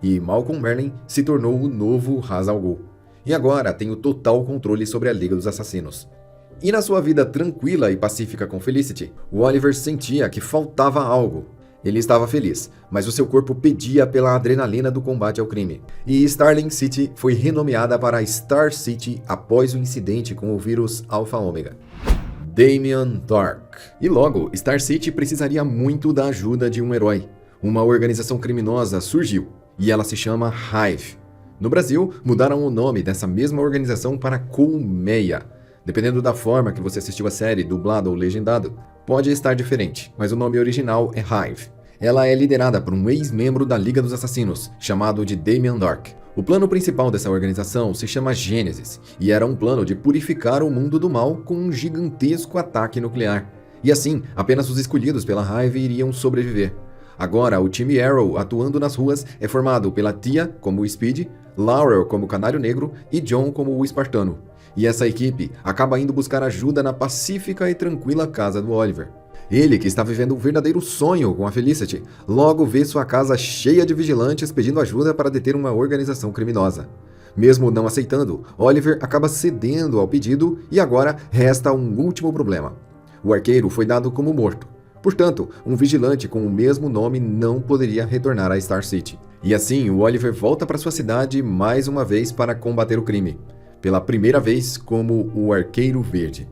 E Malcolm Merlyn se tornou o novo Hazal Ghul, e agora tem o total controle sobre a Liga dos Assassinos. E na sua vida tranquila e pacífica com Felicity, o Oliver sentia que faltava algo. Ele estava feliz, mas o seu corpo pedia pela adrenalina do combate ao crime. E Starling City foi renomeada para Star City após o incidente com o vírus Alpha Omega. Damien Darhk. E logo, Star City precisaria muito da ajuda de um herói. Uma organização criminosa surgiu, e ela se chama Hive. No Brasil, mudaram o nome dessa mesma organização para Colmeia. Dependendo da forma que você assistiu a série, dublado ou legendado, pode estar diferente, mas o nome original é Hive. Ela é liderada por um ex-membro da Liga dos Assassinos, chamado de Damien Dark. O plano principal dessa organização se chama Gênesis, e era um plano de purificar o mundo do mal com um gigantesco ataque nuclear. E assim, apenas os escolhidos pela Hive iriam sobreviver. Agora, o time Arrow, atuando nas ruas, é formado pela Tia, como o Speed, Laurel como o Canário Negro e John como o Espartano. E essa equipe acaba indo buscar ajuda na pacífica e tranquila casa do Oliver. Ele, que está vivendo um verdadeiro sonho com a Felicity, logo vê sua casa cheia de vigilantes pedindo ajuda para deter uma organização criminosa. Mesmo não aceitando, Oliver acaba cedendo ao pedido e agora resta um último problema. O arqueiro foi dado como morto. Portanto, um vigilante com o mesmo nome não poderia retornar a Star City. E assim, o Oliver volta para sua cidade mais uma vez para combater o crime. Pela primeira vez como o Arqueiro Verde.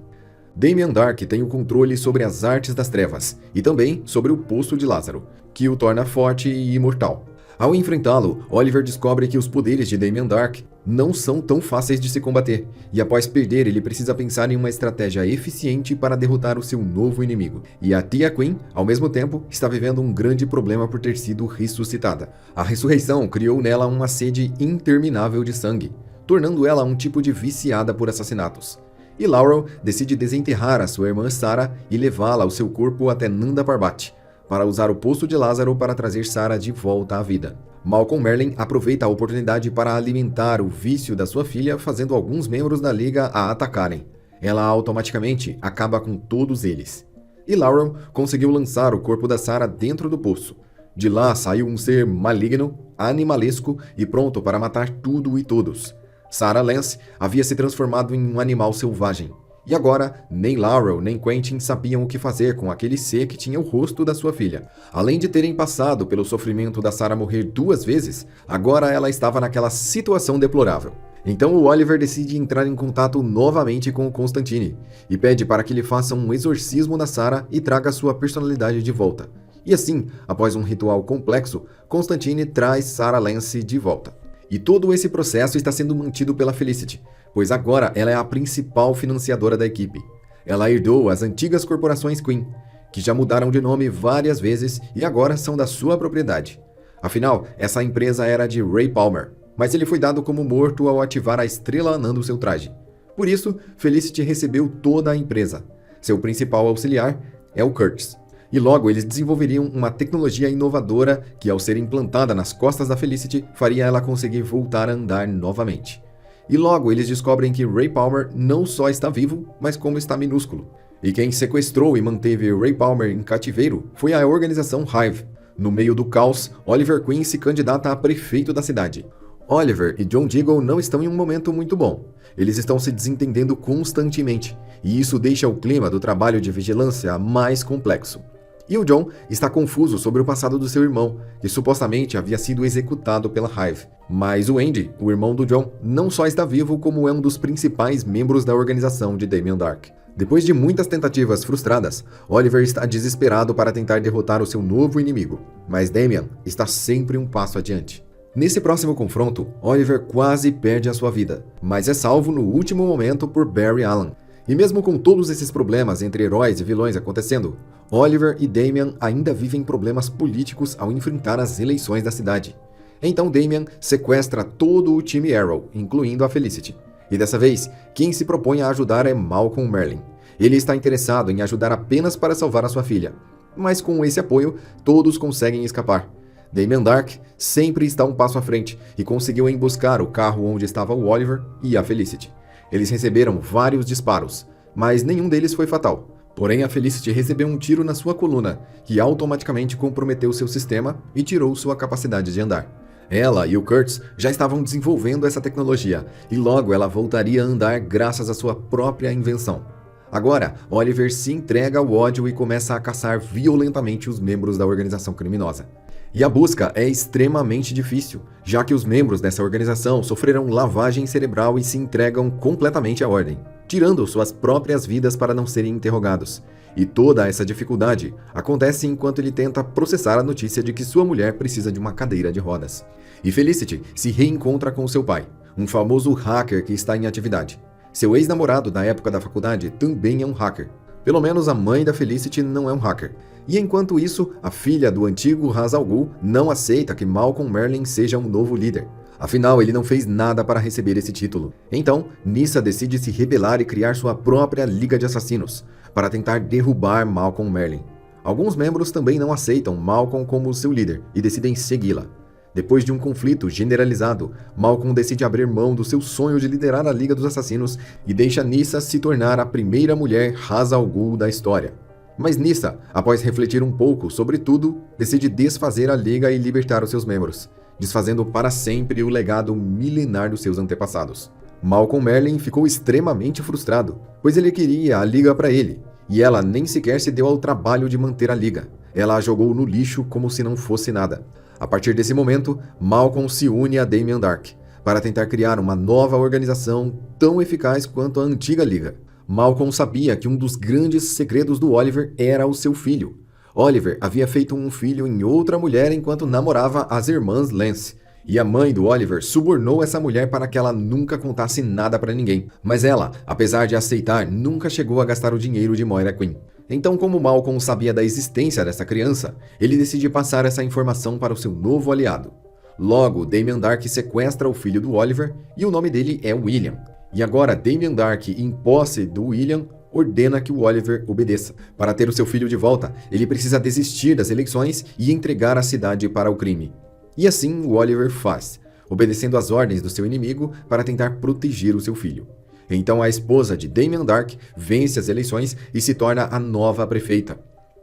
Damien Dark tem o controle sobre as artes das trevas e também sobre o Poço de Lázaro, que o torna forte e imortal. Ao enfrentá-lo, Oliver descobre que os poderes de Damien Dark não são tão fáceis de se combater, e após perder ele precisa pensar em uma estratégia eficiente para derrotar o seu novo inimigo. E a Tia Queen, ao mesmo tempo, está vivendo um grande problema por ter sido ressuscitada. A ressurreição criou nela uma sede interminável de sangue, tornando ela um tipo de viciada por assassinatos. E Laurel decide desenterrar a sua irmã Sarah e levá-la ao seu corpo até Nanda Parbat, para usar o Poço de Lázaro para trazer Sarah de volta à vida. Malcolm Merlyn aproveita a oportunidade para alimentar o vício da sua filha, fazendo alguns membros da Liga a atacarem. Ela automaticamente acaba com todos eles. E Laurel conseguiu lançar o corpo da Sarah dentro do poço. De lá saiu um ser maligno, animalesco e pronto para matar tudo e todos. Sarah Lance havia se transformado em um animal selvagem. E agora, nem Laurel nem Quentin sabiam o que fazer com aquele ser que tinha o rosto da sua filha. Além de terem passado pelo sofrimento da Sarah morrer 2 vezes, agora ela estava naquela situação deplorável. Então o Oliver decide entrar em contato novamente com o Constantine e pede para que ele faça um exorcismo na Sarah e traga sua personalidade de volta. E assim, após um ritual complexo, Constantine traz Sarah Lance de volta. E todo esse processo está sendo mantido pela Felicity, pois agora ela é a principal financiadora da equipe. Ela herdou as antigas corporações Queen, que já mudaram de nome várias vezes e agora são da sua propriedade. Afinal, essa empresa era de Ray Palmer, mas ele foi dado como morto ao ativar a estrela anã do seu traje. Por isso, Felicity recebeu toda a empresa. Seu principal auxiliar é o Curtis. E logo eles desenvolveriam uma tecnologia inovadora que, ao ser implantada nas costas da Felicity, faria ela conseguir voltar a andar novamente. E logo eles descobrem que Ray Palmer não só está vivo, mas como está minúsculo. E quem sequestrou e manteve Ray Palmer em cativeiro foi a organização Hive. No meio do caos, Oliver Queen se candidata a prefeito da cidade. Oliver e John Diggle não estão em um momento muito bom. Eles estão se desentendendo constantemente, e isso deixa o clima do trabalho de vigilância mais complexo. E o John está confuso sobre o passado do seu irmão, que supostamente havia sido executado pela Hive. Mas o Andy, o irmão do John, não só está vivo, como é um dos principais membros da organização de Damien Dark. Depois de muitas tentativas frustradas, Oliver está desesperado para tentar derrotar o seu novo inimigo, mas Damien está sempre um passo adiante. Nesse próximo confronto, Oliver quase perde a sua vida, mas é salvo no último momento por Barry Allen. E mesmo com todos esses problemas entre heróis e vilões acontecendo, Oliver e Damien ainda vivem problemas políticos ao enfrentar as eleições da cidade. Então Damien sequestra todo o time Arrow, incluindo a Felicity. E dessa vez, quem se propõe a ajudar é Malcolm Merlyn. Ele está interessado em ajudar apenas para salvar a sua filha. Mas com esse apoio, todos conseguem escapar. Damien Dark sempre está um passo à frente e conseguiu emboscar o carro onde estava o Oliver e a Felicity. Eles receberam vários disparos, mas nenhum deles foi fatal. Porém, a Felicity recebeu um tiro na sua coluna, que automaticamente comprometeu seu sistema e tirou sua capacidade de andar. Ela e o Curtis já estavam desenvolvendo essa tecnologia, e logo ela voltaria a andar graças à sua própria invenção. Agora, Oliver se entrega ao ódio e começa a caçar violentamente os membros da organização criminosa. E a busca é extremamente difícil, já que os membros dessa organização sofreram lavagem cerebral e se entregam completamente à ordem, tirando suas próprias vidas para não serem interrogados. E toda essa dificuldade acontece enquanto ele tenta processar a notícia de que sua mulher precisa de uma cadeira de rodas. E Felicity se reencontra com seu pai, um famoso hacker que está em atividade. Seu ex-namorado da época da faculdade também é um hacker. Pelo menos a mãe da Felicity não é um hacker. E enquanto isso, a filha do antigo Ra's al Ghul não aceita que Malcolm Merlyn seja um novo líder. Afinal, ele não fez nada para receber esse título. Então, Nyssa decide se rebelar e criar sua própria Liga de Assassinos, para tentar derrubar Malcolm Merlyn. Alguns membros também não aceitam Malcolm como seu líder e decidem segui-la. Depois de um conflito generalizado, Malcolm decide abrir mão do seu sonho de liderar a Liga dos Assassinos e deixa Nyssa se tornar a primeira mulher Ra's al Ghul da história. Mas Nyssa, após refletir um pouco sobre tudo, decide desfazer a Liga e libertar os seus membros, desfazendo para sempre o legado milenar dos seus antepassados. Malcolm Merlyn ficou extremamente frustrado, pois ele queria a Liga para ele, e ela nem sequer se deu ao trabalho de manter a Liga. Ela a jogou no lixo como se não fosse nada. A partir desse momento, Malcolm se une a Damien Darhk, para tentar criar uma nova organização tão eficaz quanto a antiga Liga. Malcolm sabia que um dos grandes segredos do Oliver era o seu filho. Oliver havia feito um filho em outra mulher enquanto namorava as irmãs Lance, e a mãe do Oliver subornou essa mulher para que ela nunca contasse nada para ninguém. Mas ela, apesar de aceitar, nunca chegou a gastar o dinheiro de Moira Queen. Então, como Malcolm sabia da existência dessa criança, ele decide passar essa informação para o seu novo aliado. Logo, Damien Darhk sequestra o filho do Oliver e o nome dele é William. E agora, Damien Darhk, em posse do William, ordena que o Oliver obedeça. Para ter o seu filho de volta, ele precisa desistir das eleições e entregar a cidade para o crime. E assim o Oliver faz, obedecendo às ordens do seu inimigo para tentar proteger o seu filho. Então a esposa de Damien Darhk vence as eleições e se torna a nova prefeita.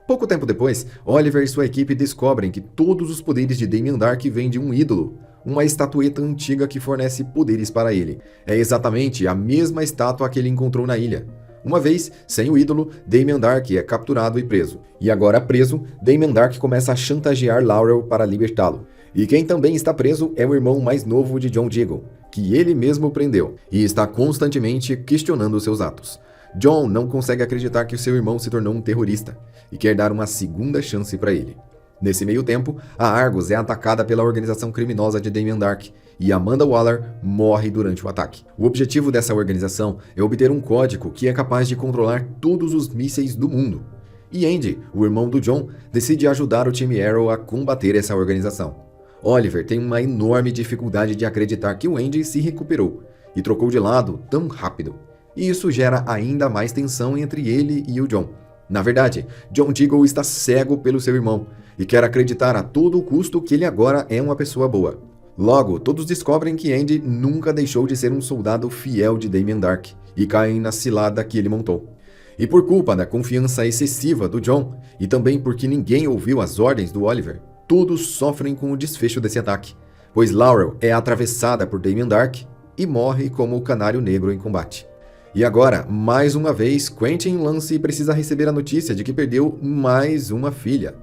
Pouco tempo depois, Oliver e sua equipe descobrem que todos os poderes de Damien Darhk vêm de um ídolo, uma estatueta antiga que fornece poderes para ele. É exatamente a mesma estátua que ele encontrou na ilha. Uma vez, sem o ídolo, Damien Darhk é capturado e preso. E agora preso, Damien Darhk começa a chantagear Laurel para libertá-lo. E quem também está preso é o irmão mais novo de John Diggle, que ele mesmo prendeu, e está constantemente questionando seus atos. John não consegue acreditar que o seu irmão se tornou um terrorista, e quer dar uma segunda chance para ele. Nesse meio tempo, a Argus é atacada pela organização criminosa de Damien Darhk, e Amanda Waller morre durante o ataque. O objetivo dessa organização é obter um código que é capaz de controlar todos os mísseis do mundo. E Andy, o irmão do John, decide ajudar o time Arrow a combater essa organização. Oliver tem uma enorme dificuldade de acreditar que o Andy se recuperou e trocou de lado tão rápido. E isso gera ainda mais tensão entre ele e o John. Na verdade, John Diggle está cego pelo seu irmão e quer acreditar a todo custo que ele agora é uma pessoa boa. Logo, todos descobrem que Andy nunca deixou de ser um soldado fiel de Damien Darhk e caem na cilada que ele montou. E por culpa da confiança excessiva do John, e também porque ninguém ouviu as ordens do Oliver, todos sofrem com o desfecho desse ataque, pois Laurel é atravessada por Damien Darhk e morre como o Canário Negro em combate. E agora, mais uma vez, Quentin Lance precisa receber a notícia de que perdeu mais uma filha.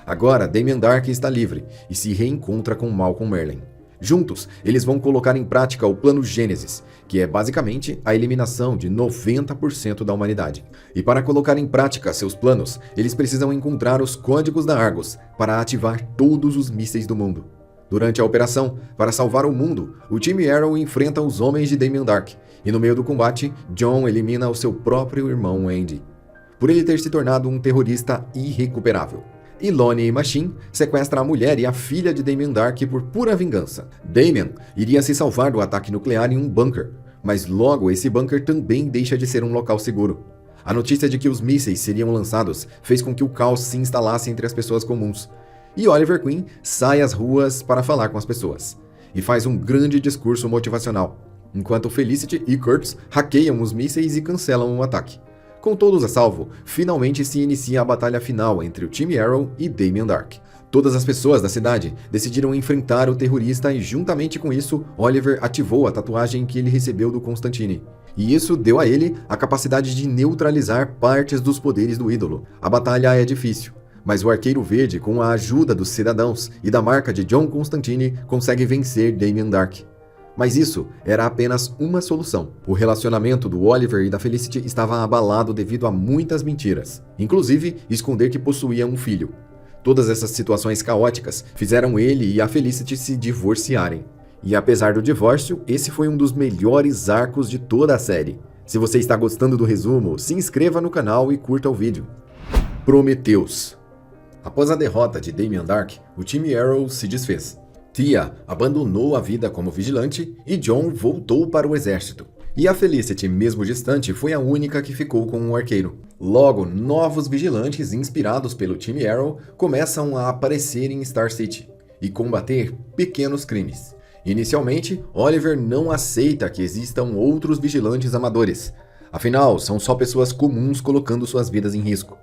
Agora, Damien Darhk está livre e se reencontra com Malcolm Merlyn. Juntos, eles vão colocar em prática o Plano Gênesis, que é basicamente a eliminação de 90% da humanidade. E para colocar em prática seus planos, eles precisam encontrar os códigos da Argus para ativar todos os mísseis do mundo. Durante a operação, para salvar o mundo, o time Arrow enfrenta os homens de Damien Darhk, e no meio do combate, John elimina o seu próprio irmão Andy, por ele ter se tornado um terrorista irrecuperável. E Lonnie Machine sequestra a mulher e a filha de Damien Darhk por pura vingança. Damien iria se salvar do ataque nuclear em um bunker, mas logo esse bunker também deixa de ser um local seguro. A notícia de que os mísseis seriam lançados fez com que o caos se instalasse entre as pessoas comuns. E Oliver Queen sai às ruas para falar com as pessoas, e faz um grande discurso motivacional, enquanto Felicity e Kurtz hackeiam os mísseis e cancelam o ataque. Com todos a salvo, finalmente se inicia a batalha final entre o time Arrow e Damien Darhk. Todas as pessoas da cidade decidiram enfrentar o terrorista e, juntamente com isso, Oliver ativou a tatuagem que ele recebeu do Constantine. E isso deu a ele a capacidade de neutralizar partes dos poderes do ídolo. A batalha é difícil, mas o Arqueiro Verde, com a ajuda dos cidadãos e da marca de John Constantine, consegue vencer Damien Darhk. Mas isso era apenas uma solução. O relacionamento do Oliver e da Felicity estava abalado devido a muitas mentiras, inclusive esconder que possuía um filho. Todas essas situações caóticas fizeram ele e a Felicity se divorciarem. E apesar do divórcio, esse foi um dos melhores arcos de toda a série. Se você está gostando do resumo, se inscreva no canal e curta o vídeo. Prometheus. Após a derrota de Damien Darhk, o time Arrow se desfez. Tia abandonou a vida como vigilante e John voltou para o exército. E a Felicity, mesmo distante, foi a única que ficou com o arqueiro. Logo, novos vigilantes inspirados pelo time Arrow começam a aparecer em Star City e combater pequenos crimes. Inicialmente, Oliver não aceita que existam outros vigilantes amadores. Afinal, são só pessoas comuns colocando suas vidas em risco.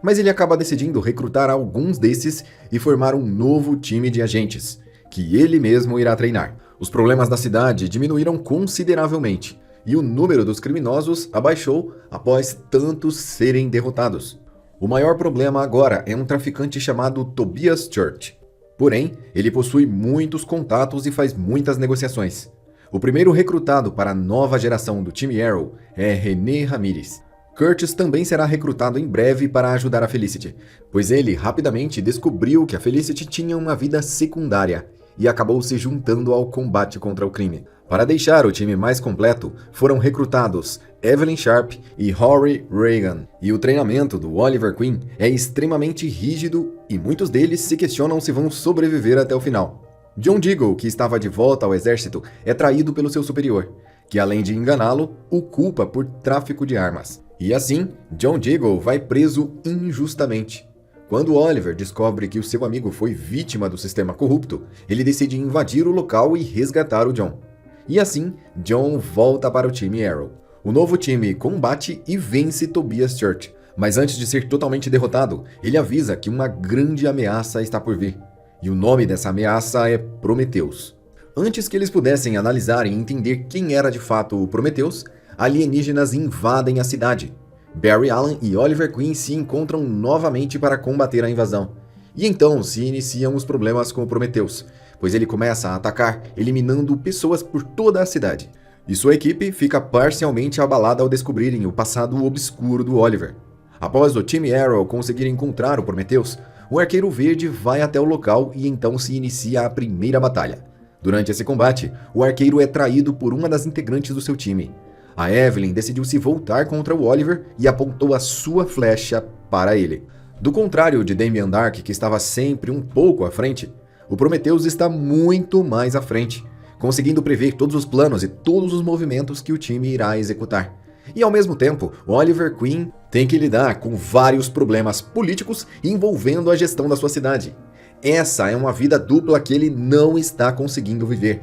Mas ele acaba decidindo recrutar alguns desses e formar um novo time de agentes, que ele mesmo irá treinar. Os problemas da cidade diminuíram consideravelmente, e o número dos criminosos abaixou após tantos serem derrotados. O maior problema agora é um traficante chamado Tobias Church. Porém, ele possui muitos contatos e faz muitas negociações. O primeiro recrutado para a nova geração do time Arrow é René Ramirez. Curtis também será recrutado em breve para ajudar a Felicity, pois ele rapidamente descobriu que a Felicity tinha uma vida secundária e acabou se juntando ao combate contra o crime. Para deixar o time mais completo, foram recrutados Evelyn Sharp e Rory Reagan. E o treinamento do Oliver Queen é extremamente rígido e muitos deles se questionam se vão sobreviver até o final. John Diggle, que estava de volta ao exército, é traído pelo seu superior, que além de enganá-lo, o culpa por tráfico de armas. E assim, John Diggle vai preso injustamente. Quando Oliver descobre que o seu amigo foi vítima do sistema corrupto, ele decide invadir o local e resgatar o John. E assim, John volta para o time Arrow. O novo time combate e vence Tobias Church, mas antes de ser totalmente derrotado, ele avisa que uma grande ameaça está por vir. E o nome dessa ameaça é Prometheus. Antes que eles pudessem analisar e entender quem era de fato o Prometheus, alienígenas invadem a cidade. Barry Allen e Oliver Queen se encontram novamente para combater a invasão. E então se iniciam os problemas com o Prometheus, pois ele começa a atacar, eliminando pessoas por toda a cidade. E sua equipe fica parcialmente abalada ao descobrirem o passado obscuro do Oliver. Após o time Arrow conseguir encontrar o Prometheus, o Arqueiro Verde vai até o local e então se inicia a primeira batalha. Durante esse combate, o Arqueiro é traído por uma das integrantes do seu time. A Evelyn decidiu se voltar contra o Oliver e apontou a sua flecha para ele. Do contrário de Damien Darhk, que estava sempre um pouco à frente, o Prometheus está muito mais à frente, conseguindo prever todos os planos e todos os movimentos que o time irá executar. E ao mesmo tempo, Oliver Queen tem que lidar com vários problemas políticos envolvendo a gestão da sua cidade. Essa é uma vida dupla que ele não está conseguindo viver.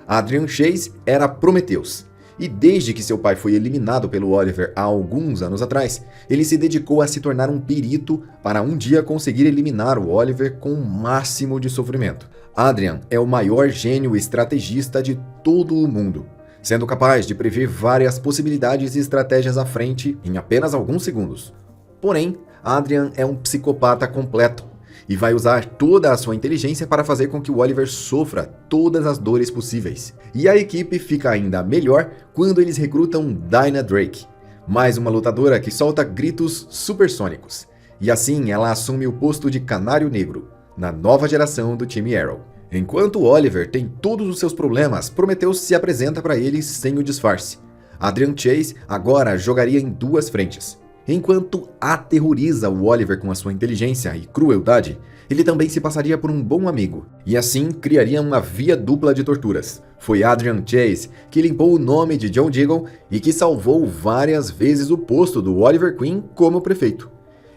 Adrian Chase era Prometheus. E desde que seu pai foi eliminado pelo Oliver há alguns anos atrás, ele se dedicou a se tornar um perito para um dia conseguir eliminar o Oliver com o máximo de sofrimento. Adrian é o maior gênio estrategista de todo o mundo, sendo capaz de prever várias possibilidades e estratégias à frente em apenas alguns segundos. Porém, Adrian é um psicopata completo e vai usar toda a sua inteligência para fazer com que o Oliver sofra todas as dores possíveis. E a equipe fica ainda melhor quando eles recrutam Dinah Drake, mais uma lutadora que solta gritos supersônicos. E assim ela assume o posto de Canário Negro, na nova geração do time Arrow. Enquanto Oliver tem todos os seus problemas, Prometheus se apresenta para ele sem o disfarce. Adrian Chase agora jogaria em duas frentes. Enquanto aterroriza o Oliver com a sua inteligência e crueldade, ele também se passaria por um bom amigo, e assim criaria uma via dupla de torturas. Foi Adrian Chase que limpou o nome de John Diggle e que salvou várias vezes o posto do Oliver Queen como prefeito.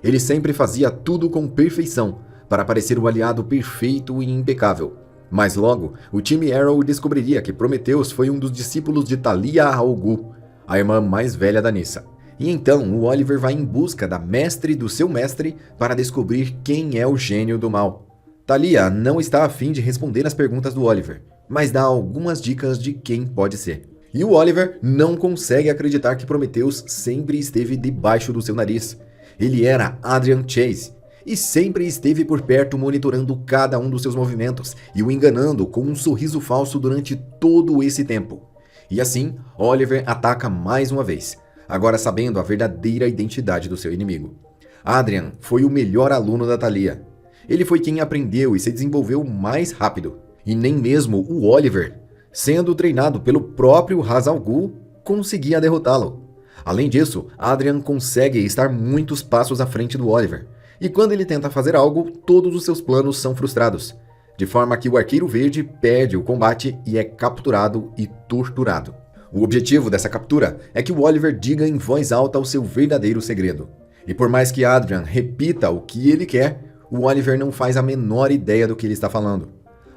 Ele sempre fazia tudo com perfeição, para parecer o aliado perfeito e impecável. Mas logo, o time Arrow descobriria que Prometheus foi um dos discípulos de Talia al Ghul, a irmã mais velha da Nyssa. E então o Oliver vai em busca da mestre do seu mestre para descobrir quem é o gênio do mal. Talia não está a fim de responder as perguntas do Oliver, mas dá algumas dicas de quem pode ser. E o Oliver não consegue acreditar que Prometheus sempre esteve debaixo do seu nariz. Ele era Adrian Chase. e sempre esteve por perto monitorando cada um dos seus movimentos e o enganando com um sorriso falso durante todo esse tempo. E assim, Oliver ataca mais uma vez, agora sabendo a verdadeira identidade do seu inimigo. Adrian foi o melhor aluno da Talia. Ele foi quem aprendeu e se desenvolveu mais rápido. E nem mesmo o Oliver, sendo treinado pelo próprio Ra's al Ghul, conseguia derrotá-lo. Além disso, Adrian consegue estar muitos passos à frente do Oliver. E quando ele tenta fazer algo, todos os seus planos são frustrados. De forma que o Arqueiro Verde perde o combate e é capturado e torturado. O objetivo dessa captura é que o Oliver diga em voz alta o seu verdadeiro segredo. E por mais que Adrian repita o que ele quer, o Oliver não faz a menor ideia do que ele está falando.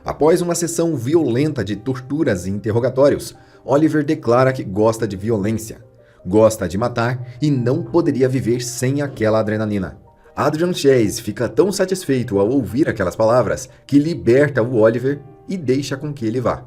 Após uma sessão violenta de torturas e interrogatórios, Oliver declara que gosta de violência, gosta de matar e não poderia viver sem aquela adrenalina. Adrian Chase fica tão satisfeito ao ouvir aquelas palavras que liberta o Oliver e deixa com que ele vá.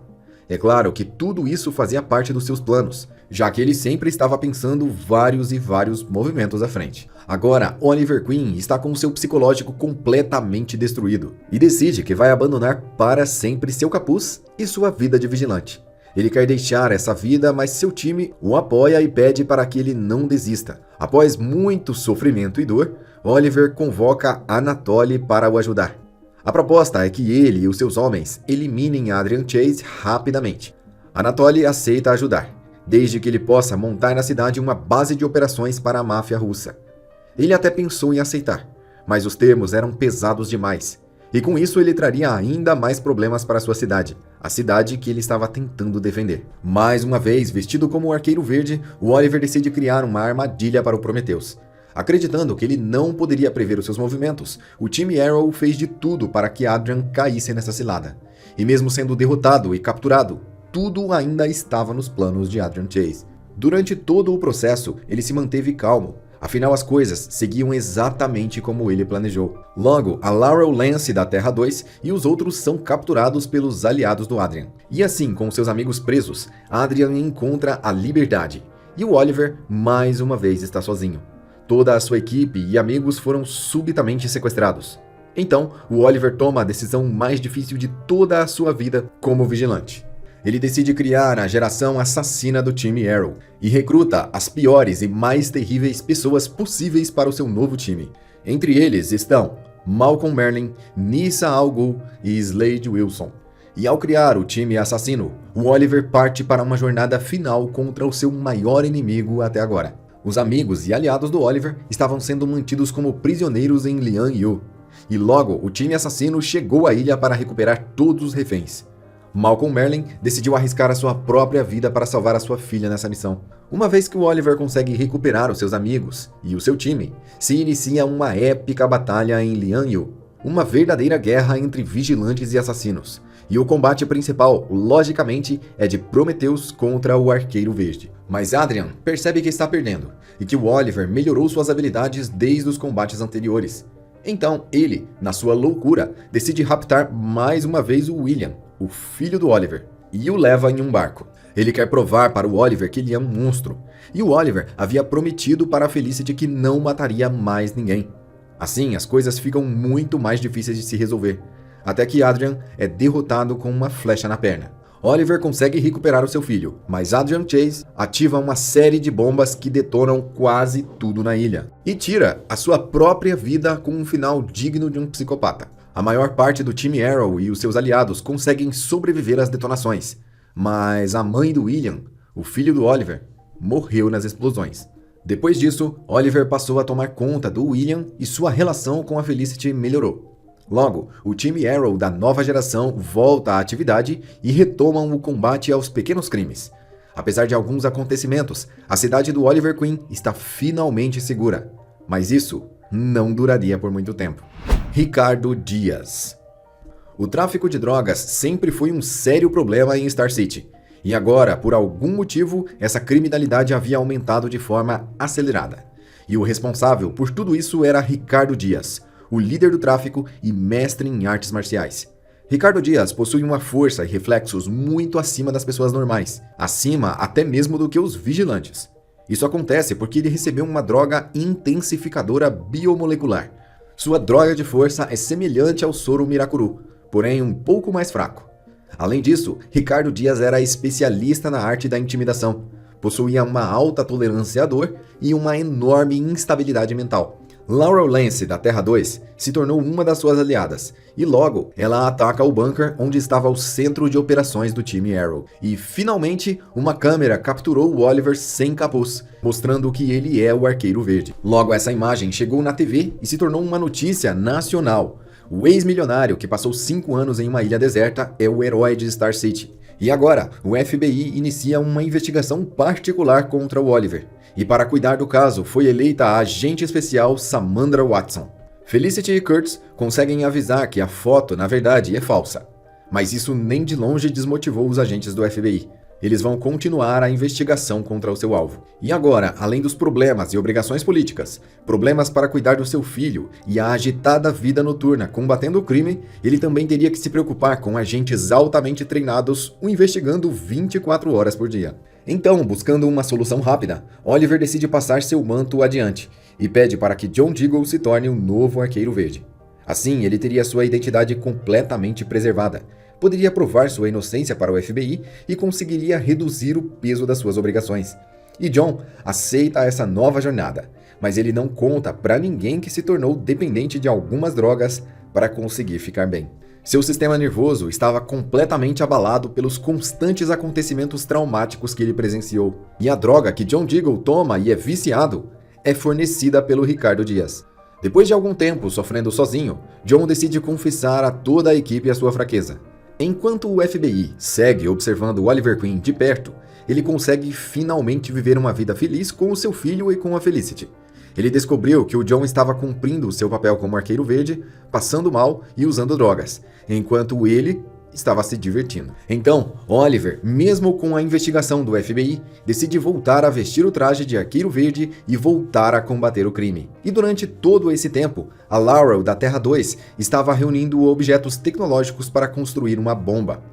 É claro que tudo isso fazia parte dos seus planos, já que ele sempre estava pensando vários e vários movimentos à frente. Agora, Oliver Queen está com seu psicológico completamente destruído e decide que vai abandonar para sempre seu capuz e sua vida de vigilante. Ele quer deixar essa vida, mas seu time o apoia e pede para que ele não desista. Após muito sofrimento e dor, Oliver convoca Anatoly para o ajudar. A proposta é que ele e os seus homens eliminem Adrian Chase rapidamente. Anatoly aceita ajudar, desde que ele possa montar na cidade uma base de operações para a máfia russa. Ele até pensou em aceitar, mas os termos eram pesados demais, e com isso ele traria ainda mais problemas para sua cidade, a cidade que ele estava tentando defender. Mais uma vez, vestido como o Arqueiro Verde, o Oliver decide criar uma armadilha para o Prometheus. Acreditando que ele não poderia prever os seus movimentos, o time Arrow fez de tudo para que Adrian caísse nessa cilada. E mesmo sendo derrotado e capturado, tudo ainda estava nos planos de Adrian Chase. Durante todo o processo, ele se manteve calmo. Afinal, as coisas seguiam exatamente como ele planejou. Logo, a Laurel Lance da Terra 2 e os outros são capturados pelos aliados do Adrian. E assim, com seus amigos presos, Adrian encontra a liberdade. E o Oliver, mais uma vez, está sozinho. Toda a sua equipe e amigos foram subitamente sequestrados. Então, o Oliver toma a decisão mais difícil de toda a sua vida como vigilante. Ele decide criar a geração assassina do time Arrow e recruta as piores e mais terríveis pessoas possíveis para o seu novo time. Entre eles estão Malcolm Merlyn, Nyssa Al Ghul e Slade Wilson. E ao criar o time assassino, o Oliver parte para uma jornada final contra o seu maior inimigo até agora. Os amigos e aliados do Oliver estavam sendo mantidos como prisioneiros em Lian Yu. E logo, o time assassino chegou à ilha para recuperar todos os reféns. Malcolm Merlyn decidiu arriscar a sua própria vida para salvar a sua filha nessa missão. Uma vez que o Oliver consegue recuperar os seus amigos e o seu time, se inicia uma épica batalha em Lian Yu, uma verdadeira guerra entre vigilantes e assassinos. E o combate principal, logicamente, é de Prometheus contra o Arqueiro Verde. Mas Adrian percebe que está perdendo, e que o Oliver melhorou suas habilidades desde os combates anteriores. Então ele, na sua loucura, decide raptar mais uma vez o William, o filho do Oliver, e o leva em um barco. Ele quer provar para o Oliver que ele é um monstro, e o Oliver havia prometido para a Felicity que não mataria mais ninguém. Assim, as coisas ficam muito mais difíceis de se resolver, até que Adrian é derrotado com uma flecha na perna. Oliver consegue recuperar o seu filho, mas Adrian Chase ativa uma série de bombas que detonam quase tudo na ilha, e tira a sua própria vida com um final digno de um psicopata. A maior parte do time Arrow e os seus aliados conseguem sobreviver às detonações, mas a mãe do William, o filho do Oliver, morreu nas explosões. Depois disso, Oliver passou a tomar conta do William e sua relação com a Felicity melhorou. Logo, o time Arrow da nova geração volta à atividade e retomam o combate aos pequenos crimes. Apesar de alguns acontecimentos, a cidade do Oliver Queen está finalmente segura. Mas isso não duraria por muito tempo. Ricardo Dias. O tráfico de drogas sempre foi um sério problema em Star City. E agora, por algum motivo, essa criminalidade havia aumentado de forma acelerada. E o responsável por tudo isso era Ricardo Dias, o líder do tráfico e mestre em artes marciais. Ricardo Dias possui uma força e reflexos muito acima das pessoas normais, acima até mesmo do que os vigilantes. Isso acontece porque ele recebeu uma droga intensificadora biomolecular. Sua droga de força é semelhante ao soro Mirakuru, porém um pouco mais fraco. Além disso, Ricardo Dias era especialista na arte da intimidação, possuía uma alta tolerância à dor e uma enorme instabilidade mental. Laurel Lance, da Terra 2, se tornou uma das suas aliadas, e logo ela ataca o bunker onde estava o centro de operações do time Arrow. E finalmente, uma câmera capturou o Oliver sem capuz, mostrando que ele é o Arqueiro Verde. Logo essa imagem chegou na TV e se tornou uma notícia nacional. O ex-milionário que passou 5 anos em uma ilha deserta é o herói de Star City. E agora, o FBI inicia uma investigação particular contra o Oliver. E para cuidar do caso, foi eleita a agente especial Samandra Watson. Felicity e Kurtz conseguem avisar que a foto, na verdade, é falsa. Mas isso nem de longe desmotivou os agentes do FBI. Eles vão continuar a investigação contra o seu alvo. E agora, além dos problemas e obrigações políticas, problemas para cuidar do seu filho e a agitada vida noturna combatendo o crime, ele também teria que se preocupar com agentes altamente treinados o investigando 24 horas por dia. Então, buscando uma solução rápida, Oliver decide passar seu manto adiante e pede para que John Diggle se torne o novo Arqueiro Verde. Assim, ele teria sua identidade completamente preservada, poderia provar sua inocência para o FBI e conseguiria reduzir o peso das suas obrigações. E John aceita essa nova jornada, mas ele não conta para ninguém que se tornou dependente de algumas drogas para conseguir ficar bem. Seu sistema nervoso estava completamente abalado pelos constantes acontecimentos traumáticos que ele presenciou. E a droga que John Diggle toma e é viciado é fornecida pelo Ricardo Dias. Depois de algum tempo sofrendo sozinho, John decide confessar a toda a equipe a sua fraqueza. Enquanto o FBI segue observando Oliver Queen de perto, ele consegue finalmente viver uma vida feliz com o seu filho e com a Felicity. Ele descobriu que o John estava cumprindo o seu papel como Arqueiro Verde, passando mal e usando drogas, enquanto ele estava se divertindo. Então, Oliver, mesmo com a investigação do FBI, decide voltar a vestir o traje de Arqueiro Verde e voltar a combater o crime. E durante todo esse tempo, a Laurel da Terra 2 estava reunindo objetos tecnológicos para construir uma bomba.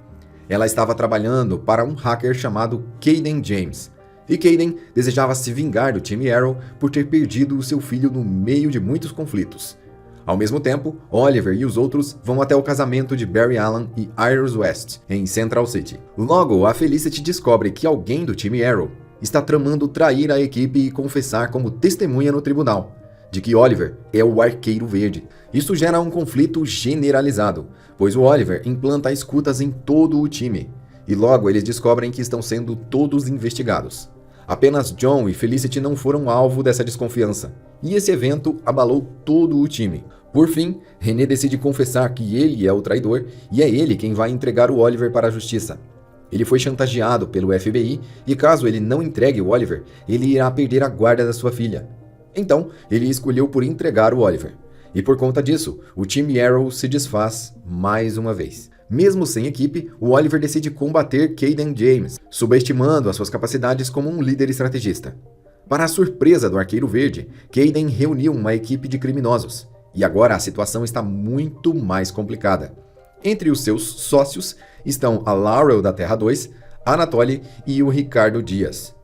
Ela estava trabalhando para um hacker chamado Kayden James. E Kayden desejava se vingar do time Arrow por ter perdido o seu filho no meio de muitos conflitos. Ao mesmo tempo, Oliver e os outros vão até o casamento de Barry Allen e Iris West, em Central City. Logo, a Felicity descobre que alguém do time Arrow está tramando trair a equipe e confessar como testemunha no tribunal, de que Oliver é o Arqueiro Verde. Isso gera um conflito generalizado, pois o Oliver implanta escutas em todo o time, e logo eles descobrem que estão sendo todos investigados. Apenas John e Felicity não foram alvo dessa desconfiança, e esse evento abalou todo o time. Por fim, René decide confessar que ele é o traidor e é ele quem vai entregar o Oliver para a justiça. Ele foi chantageado pelo FBI e caso ele não entregue o Oliver, ele irá perder a guarda da sua filha. Então, ele escolheu por entregar o Oliver. E por conta disso, o time Arrow se desfaz mais uma vez. Mesmo sem equipe, o Oliver decide combater Kayden James, subestimando as suas capacidades como um líder estrategista. Para a surpresa do Arqueiro Verde, Kayden reuniu uma equipe de criminosos, e agora a situação está muito mais complicada. Entre os seus sócios estão a Laurel da Terra 2, Anatoly e o Ricardo Dias.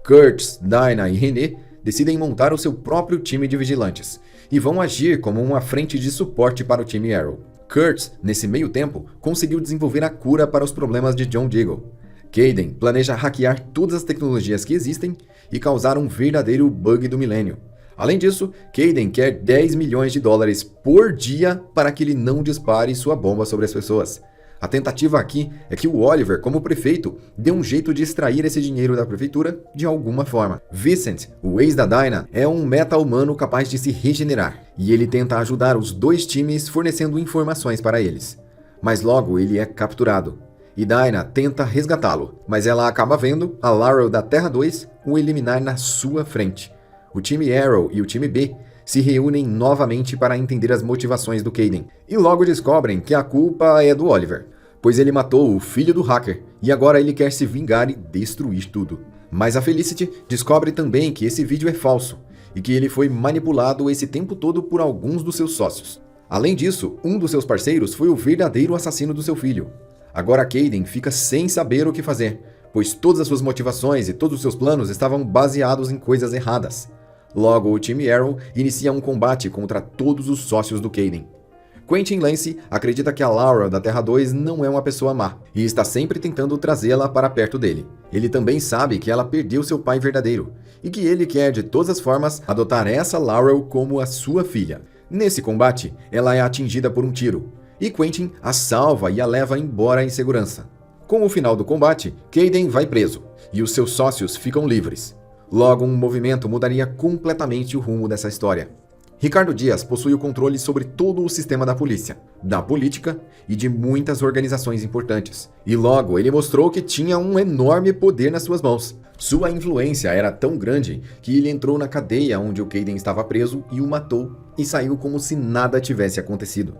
Kurtz, Dinah e René decidem montar o seu próprio time de vigilantes, e vão agir como uma frente de suporte para o time Arrow. Kurtz, nesse meio tempo, conseguiu desenvolver a cura para os problemas de John Diggle. Kayden planeja hackear todas as tecnologias que existem e causar um verdadeiro bug do milênio. Além disso, Kayden quer $10 milhões por dia para que ele não dispare sua bomba sobre as pessoas. A tentativa aqui é que o Oliver, como prefeito, dê um jeito de extrair esse dinheiro da prefeitura de alguma forma. Vincent, o ex da Dinah, é um meta-humano capaz de se regenerar, e ele tenta ajudar os dois times fornecendo informações para eles. Mas logo ele é capturado, e Dinah tenta resgatá-lo, mas ela acaba vendo a Laurel da Terra 2 o eliminar na sua frente. O time Arrow e o time B se reúnem novamente para entender as motivações do Kayden, e logo descobrem que a culpa é do Oliver, pois ele matou o filho do hacker, e agora ele quer se vingar e destruir tudo. Mas a Felicity descobre também que esse vídeo é falso, e que ele foi manipulado esse tempo todo por alguns dos seus sócios. Além disso, um dos seus parceiros foi o verdadeiro assassino do seu filho. Agora Kayden fica sem saber o que fazer, pois todas as suas motivações e todos os seus planos estavam baseados em coisas erradas. Logo, o time Arrow inicia um combate contra todos os sócios do Kayden. Quentin Lance acredita que a Laurel da Terra 2 não é uma pessoa má e está sempre tentando trazê-la para perto dele. Ele também sabe que ela perdeu seu pai verdadeiro e que ele quer de todas as formas adotar essa Laurel como a sua filha. Nesse combate, ela é atingida por um tiro e Quentin a salva e a leva embora em segurança. Com o final do combate, Kayden vai preso e os seus sócios ficam livres. Logo, um movimento mudaria completamente o rumo dessa história. Ricardo Dias possui o controle sobre todo o sistema da polícia, da política e de muitas organizações importantes. E logo ele mostrou que tinha um enorme poder nas suas mãos. Sua influência era tão grande que ele entrou na cadeia onde o Kayden estava preso e o matou e saiu como se nada tivesse acontecido.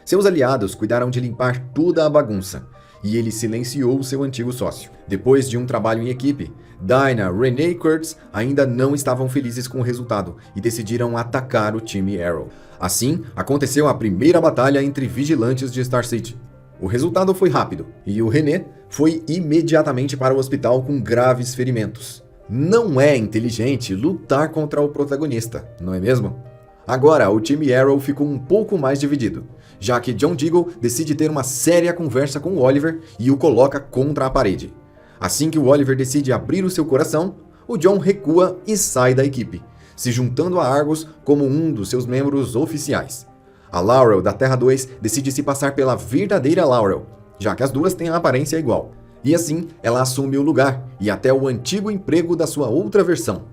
Seus aliados cuidaram de limpar toda a bagunça e ele silenciou seu antigo sócio. Depois de um trabalho em equipe, Dinah, Renee e Kurtz ainda não estavam felizes com o resultado e decidiram atacar o time Arrow. Assim, aconteceu a primeira batalha entre vigilantes de Star City. O resultado foi rápido e o René foi imediatamente para o hospital com graves ferimentos. Não é inteligente lutar contra o protagonista, não é mesmo? Agora, o time Arrow ficou um pouco mais dividido, já que John Diggle decide ter uma séria conversa com o Oliver e o coloca contra a parede. Assim que o Oliver decide abrir o seu coração, o John recua e sai da equipe, se juntando a Argus como um dos seus membros oficiais. A Laurel da Terra 2 decide se passar pela verdadeira Laurel, já que as duas têm a aparência igual. E assim, ela assume o lugar e até o antigo emprego da sua outra versão.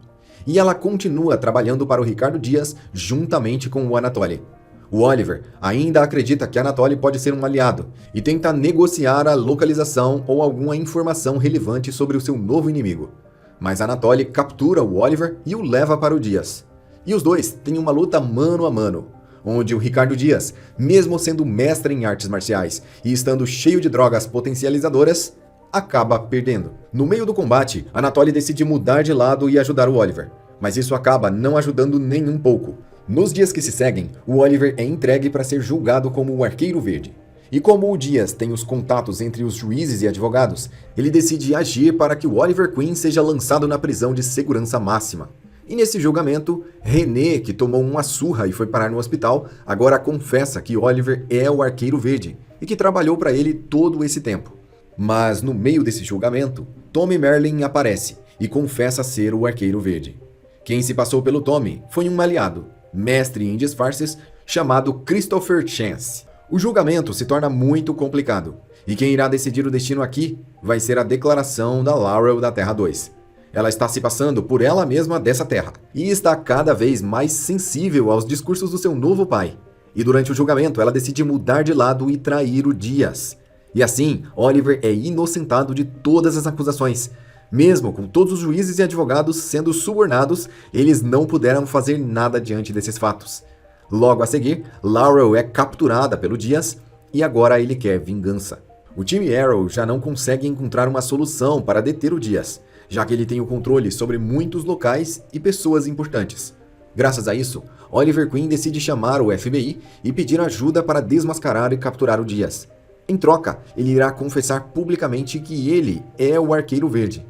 E ela continua trabalhando para o Ricardo Dias juntamente com o Anatoly. O Oliver ainda acredita que Anatoly pode ser um aliado e tenta negociar a localização ou alguma informação relevante sobre o seu novo inimigo. Mas Anatoly captura o Oliver e o leva para o Dias. E os dois têm uma luta mano a mano, onde o Ricardo Dias, mesmo sendo mestre em artes marciais e estando cheio de drogas potencializadoras, acaba perdendo. No meio do combate, Anatoly decide mudar de lado e ajudar o Oliver, mas isso acaba não ajudando nem um pouco. Nos dias que se seguem, o Oliver é entregue para ser julgado como o Arqueiro Verde. E como o Dias tem os contatos entre os juízes e advogados, ele decide agir para que o Oliver Queen seja lançado na prisão de segurança máxima. E nesse julgamento, René, que tomou uma surra e foi parar no hospital, agora confessa que Oliver é o Arqueiro Verde e que trabalhou para ele todo esse tempo. Mas no meio desse julgamento, Tommy Merlin aparece e confessa ser o Arqueiro Verde. Quem se passou pelo Tommy foi um aliado, mestre em disfarces, chamado Christopher Chance. O julgamento se torna muito complicado, e quem irá decidir o destino aqui vai ser a declaração da Laurel da Terra 2. Ela está se passando por ela mesma dessa terra, e está cada vez mais sensível aos discursos do seu novo pai. E durante o julgamento ela decide mudar de lado e trair o Dias. E assim, Oliver é inocentado de todas as acusações. Mesmo com todos os juízes e advogados sendo subornados, eles não puderam fazer nada diante desses fatos. Logo a seguir, Laurel é capturada pelo Dias e agora ele quer vingança. O time Arrow já não consegue encontrar uma solução para deter o Dias, já que ele tem o controle sobre muitos locais e pessoas importantes. Graças a isso, Oliver Queen decide chamar o FBI e pedir ajuda para desmascarar e capturar o Dias. Em troca, ele irá confessar publicamente que ele é o Arqueiro Verde.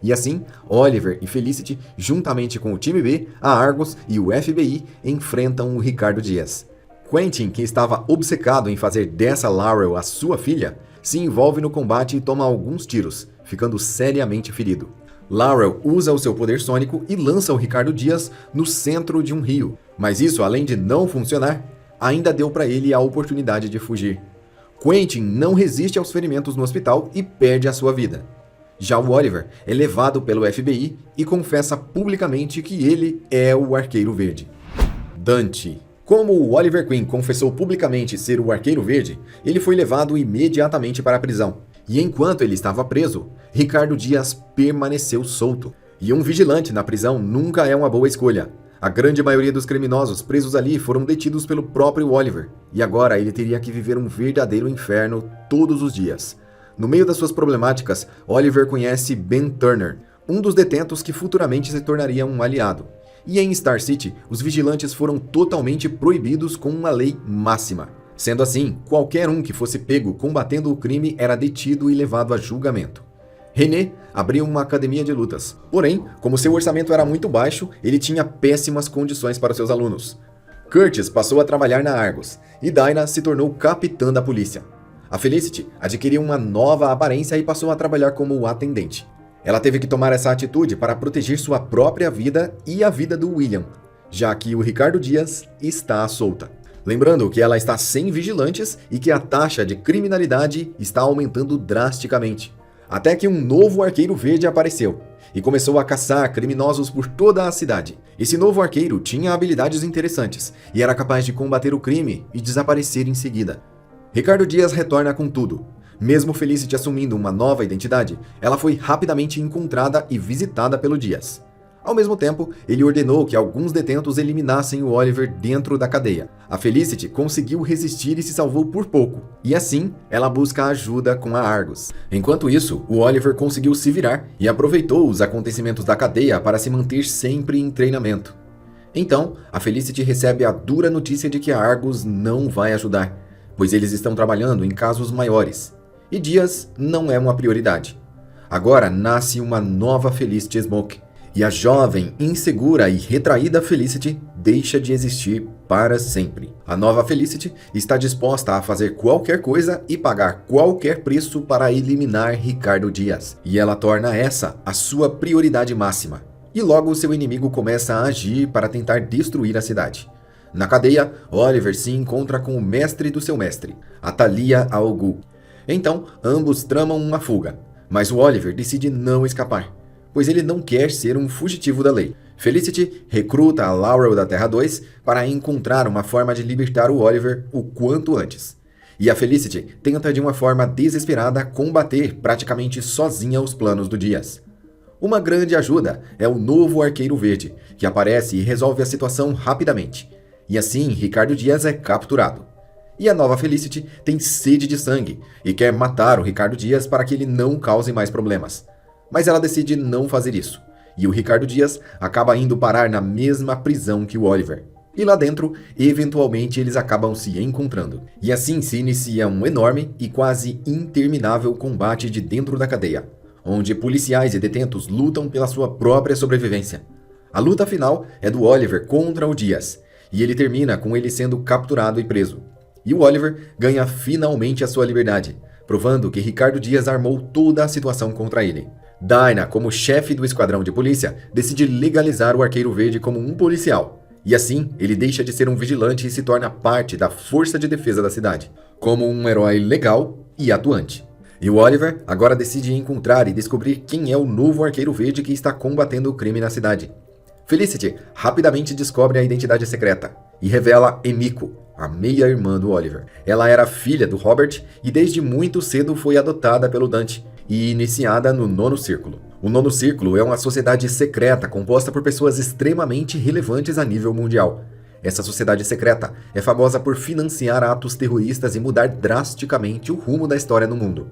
E assim, Oliver e Felicity, juntamente com o time B, a Argus e o FBI, enfrentam o Ricardo Dias. Quentin, que estava obcecado em fazer dessa Laurel a sua filha, se envolve no combate e toma alguns tiros, ficando seriamente ferido. Laurel usa o seu poder sônico e lança o Ricardo Dias no centro de um rio, mas isso, além de não funcionar, ainda deu para ele a oportunidade de fugir. Quentin não resiste aos ferimentos no hospital e perde a sua vida. Já o Oliver é levado pelo FBI e confessa publicamente que ele é o Arqueiro Verde. Dante. Como o Oliver Queen confessou publicamente ser o Arqueiro Verde, ele foi levado imediatamente para a prisão. E enquanto ele estava preso, Ricardo Dias permaneceu solto. E um vigilante na prisão nunca é uma boa escolha. A grande maioria dos criminosos presos ali foram detidos pelo próprio Oliver, e agora ele teria que viver um verdadeiro inferno todos os dias. No meio das suas problemáticas, Oliver conhece Ben Turner, um dos detentos que futuramente se tornaria um aliado. E em Star City, os vigilantes foram totalmente proibidos com uma lei máxima. Sendo assim, qualquer um que fosse pego combatendo o crime era detido e levado a julgamento. René abriu uma academia de lutas. Porém, como seu orçamento era muito baixo, ele tinha péssimas condições para seus alunos. Curtis passou a trabalhar na Argus e Dinah se tornou capitã da polícia. A Felicity adquiriu uma nova aparência e passou a trabalhar como atendente. Ela teve que tomar essa atitude para proteger sua própria vida e a vida do William, já que o Ricardo Dias está à solta. Lembrando que ela está sem vigilantes e que a taxa de criminalidade está aumentando drasticamente. Até que um novo arqueiro verde apareceu e começou a caçar criminosos por toda a cidade. Esse novo arqueiro tinha habilidades interessantes e era capaz de combater o crime e desaparecer em seguida. Ricardo Dias retorna com tudo. Mesmo Felicity assumindo uma nova identidade, ela foi rapidamente encontrada e visitada pelo Dias. Ao mesmo tempo, ele ordenou que alguns detentos eliminassem o Oliver dentro da cadeia. A Felicity conseguiu resistir e se salvou por pouco, e assim ela busca ajuda com a Argus. Enquanto isso, o Oliver conseguiu se virar e aproveitou os acontecimentos da cadeia para se manter sempre em treinamento. Então, a Felicity recebe a dura notícia de que a Argus não vai ajudar, pois eles estão trabalhando em casos maiores, e Dias não é uma prioridade. Agora nasce uma nova Felicity Smoke, e a jovem, insegura e retraída Felicity deixa de existir para sempre. A nova Felicity está disposta a fazer qualquer coisa e pagar qualquer preço para eliminar Ricardo Dias, e ela torna essa a sua prioridade máxima. E logo seu inimigo começa a agir para tentar destruir a cidade. Na cadeia, Oliver se encontra com o mestre do seu mestre, Atalia al Ghul. Então, ambos tramam uma fuga, mas o Oliver decide não escapar, pois ele não quer ser um fugitivo da lei. Felicity recruta a Laurel da Terra 2 para encontrar uma forma de libertar o Oliver o quanto antes. E a Felicity tenta de uma forma desesperada combater praticamente sozinha os planos do Dias. Uma grande ajuda é o novo Arqueiro Verde, que aparece e resolve a situação rapidamente. E assim, Ricardo Dias é capturado. E a nova Felicity tem sede de sangue e quer matar o Ricardo Dias para que ele não cause mais problemas. Mas ela decide não fazer isso, e o Ricardo Dias acaba indo parar na mesma prisão que o Oliver. E lá dentro, eventualmente eles acabam se encontrando. E assim se inicia um enorme e quase interminável combate de dentro da cadeia, onde policiais e detentos lutam pela sua própria sobrevivência. A luta final é do Oliver contra o Dias, e ele termina com ele sendo capturado e preso. E o Oliver ganha finalmente a sua liberdade, provando que Ricardo Dias armou toda a situação contra ele. Dinah, como chefe do esquadrão de polícia, decide legalizar o Arqueiro Verde como um policial. E assim, ele deixa de ser um vigilante e se torna parte da força de defesa da cidade, como um herói legal e atuante. E o Oliver agora decide encontrar e descobrir quem é o novo Arqueiro Verde que está combatendo o crime na cidade. Felicity rapidamente descobre a identidade secreta e revela Emiko, a meia-irmã do Oliver. Ela era filha do Robert e desde muito cedo foi adotada pelo Dante e iniciada no Nono Círculo. O Nono Círculo é uma sociedade secreta composta por pessoas extremamente relevantes a nível mundial. Essa sociedade secreta é famosa por financiar atos terroristas e mudar drasticamente o rumo da história no mundo.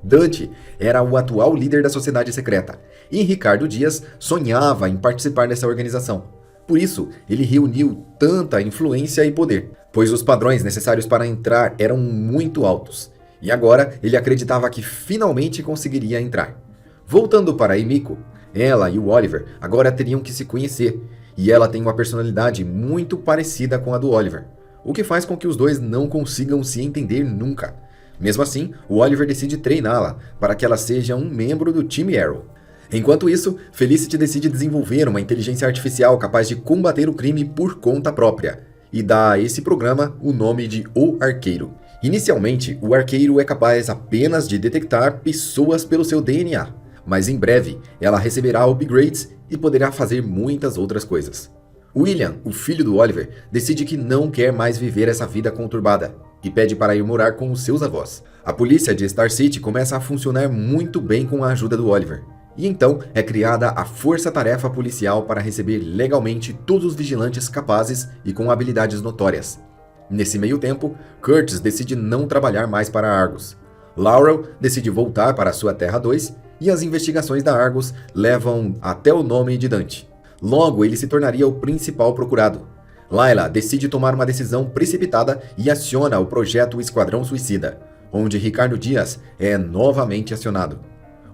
Dante era o atual líder da sociedade secreta e Ricardo Dias sonhava em participar dessa organização. Por isso, ele reuniu tanta influência e poder, pois os padrões necessários para entrar eram muito altos. E agora ele acreditava que finalmente conseguiria entrar. Voltando para Emiko, ela e o Oliver agora teriam que se conhecer, e ela tem uma personalidade muito parecida com a do Oliver, o que faz com que os dois não consigam se entender nunca. Mesmo assim, o Oliver decide treiná-la para que ela seja um membro do time Arrow. Enquanto isso, Felicity decide desenvolver uma inteligência artificial capaz de combater o crime por conta própria, e dá a esse programa o nome de O Arqueiro. Inicialmente, o arqueiro é capaz apenas de detectar pessoas pelo seu DNA, mas em breve ela receberá upgrades e poderá fazer muitas outras coisas. William, o filho do Oliver, decide que não quer mais viver essa vida conturbada e pede para ir morar com os seus avós. A polícia de Star City começa a funcionar muito bem com a ajuda do Oliver, e então é criada a Força-Tarefa Policial para receber legalmente todos os vigilantes capazes e com habilidades notórias. Nesse meio tempo, Curtis decide não trabalhar mais para a Argus. Laurel decide voltar para sua Terra 2 e as investigações da Argus levam até o nome de Dante. Logo, ele se tornaria o principal procurado. Layla decide tomar uma decisão precipitada e aciona o projeto Esquadrão Suicida, onde Ricardo Dias é novamente acionado.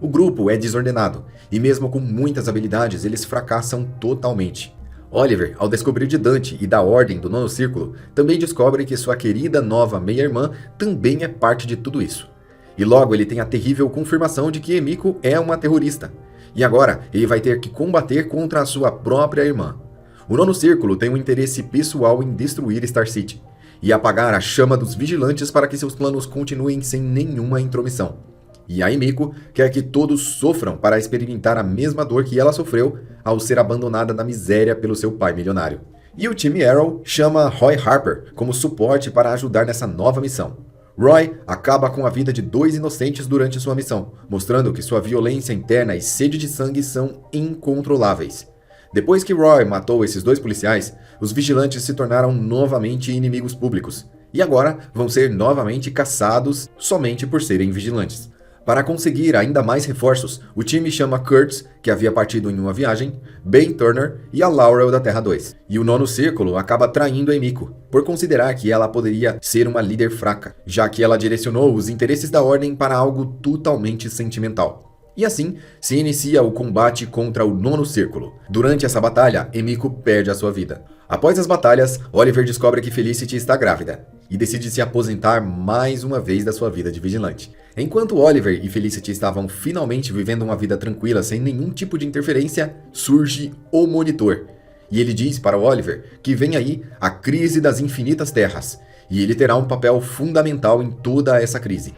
O grupo é desordenado, e mesmo com muitas habilidades, eles fracassam totalmente. Oliver, ao descobrir de Dante e da Ordem do Nono Círculo, também descobre que sua querida nova meia-irmã também é parte de tudo isso. E logo ele tem a terrível confirmação de que Emiko é uma terrorista. E agora ele vai ter que combater contra a sua própria irmã. O Nono Círculo tem um interesse pessoal em destruir Star City e apagar a chama dos vigilantes para que seus planos continuem sem nenhuma intromissão. E a Emiko quer que todos sofram para experimentar a mesma dor que ela sofreu ao ser abandonada na miséria pelo seu pai milionário. E o time Arrow chama Roy Harper como suporte para ajudar nessa nova missão. Roy acaba com a vida de 2 inocentes durante sua missão, mostrando que sua violência interna e sede de sangue são incontroláveis. Depois que Roy matou esses 2 policiais, os vigilantes se tornaram novamente inimigos públicos, e agora vão ser novamente caçados somente por serem vigilantes. Para conseguir ainda mais reforços, o time chama Kurtz, que havia partido em uma viagem, Ben Turner e a Laurel da Terra 2. E o Nono Círculo acaba traindo a Emiko, por considerar que ela poderia ser uma líder fraca, já que ela direcionou os interesses da Ordem para algo totalmente sentimental. E assim, se inicia o combate contra o Nono Círculo. Durante essa batalha, Emiko perde a sua vida. Após as batalhas, Oliver descobre que Felicity está grávida e decide se aposentar mais uma vez da sua vida de vigilante. Enquanto Oliver e Felicity estavam finalmente vivendo uma vida tranquila sem nenhum tipo de interferência, surge o Monitor. E ele diz para Oliver que vem aí a crise das infinitas terras, e ele terá um papel fundamental em toda essa crise.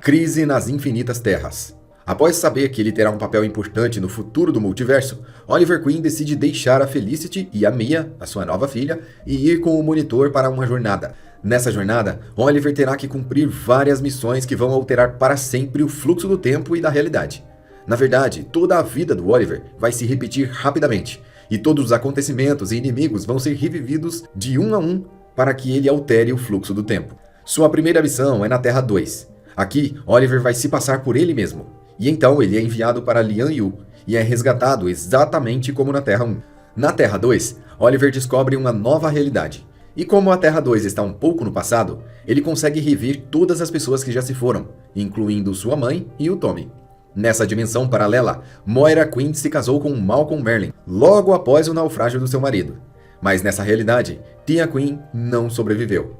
Crise nas infinitas terras. Após saber que ele terá um papel importante no futuro do multiverso, Oliver Queen decide deixar a Felicity e a Mia, a sua nova filha, e ir com o Monitor para uma jornada. Nessa jornada, Oliver terá que cumprir várias missões que vão alterar para sempre o fluxo do tempo e da realidade. Na verdade, toda a vida do Oliver vai se repetir rapidamente, e todos os acontecimentos e inimigos vão ser revividos de um a um para que ele altere o fluxo do tempo. Sua primeira missão é na Terra 2. Aqui, Oliver vai se passar por ele mesmo. E então ele é enviado para Lian Yu e é resgatado exatamente como na Terra 1. Na Terra 2, Oliver descobre uma nova realidade. E como a Terra 2 está um pouco no passado, ele consegue rever todas as pessoas que já se foram, incluindo sua mãe e o Tommy. Nessa dimensão paralela, Moira Queen se casou com Malcolm Merlyn, logo após o naufrágio do seu marido. Mas nessa realidade, Tia Queen não sobreviveu.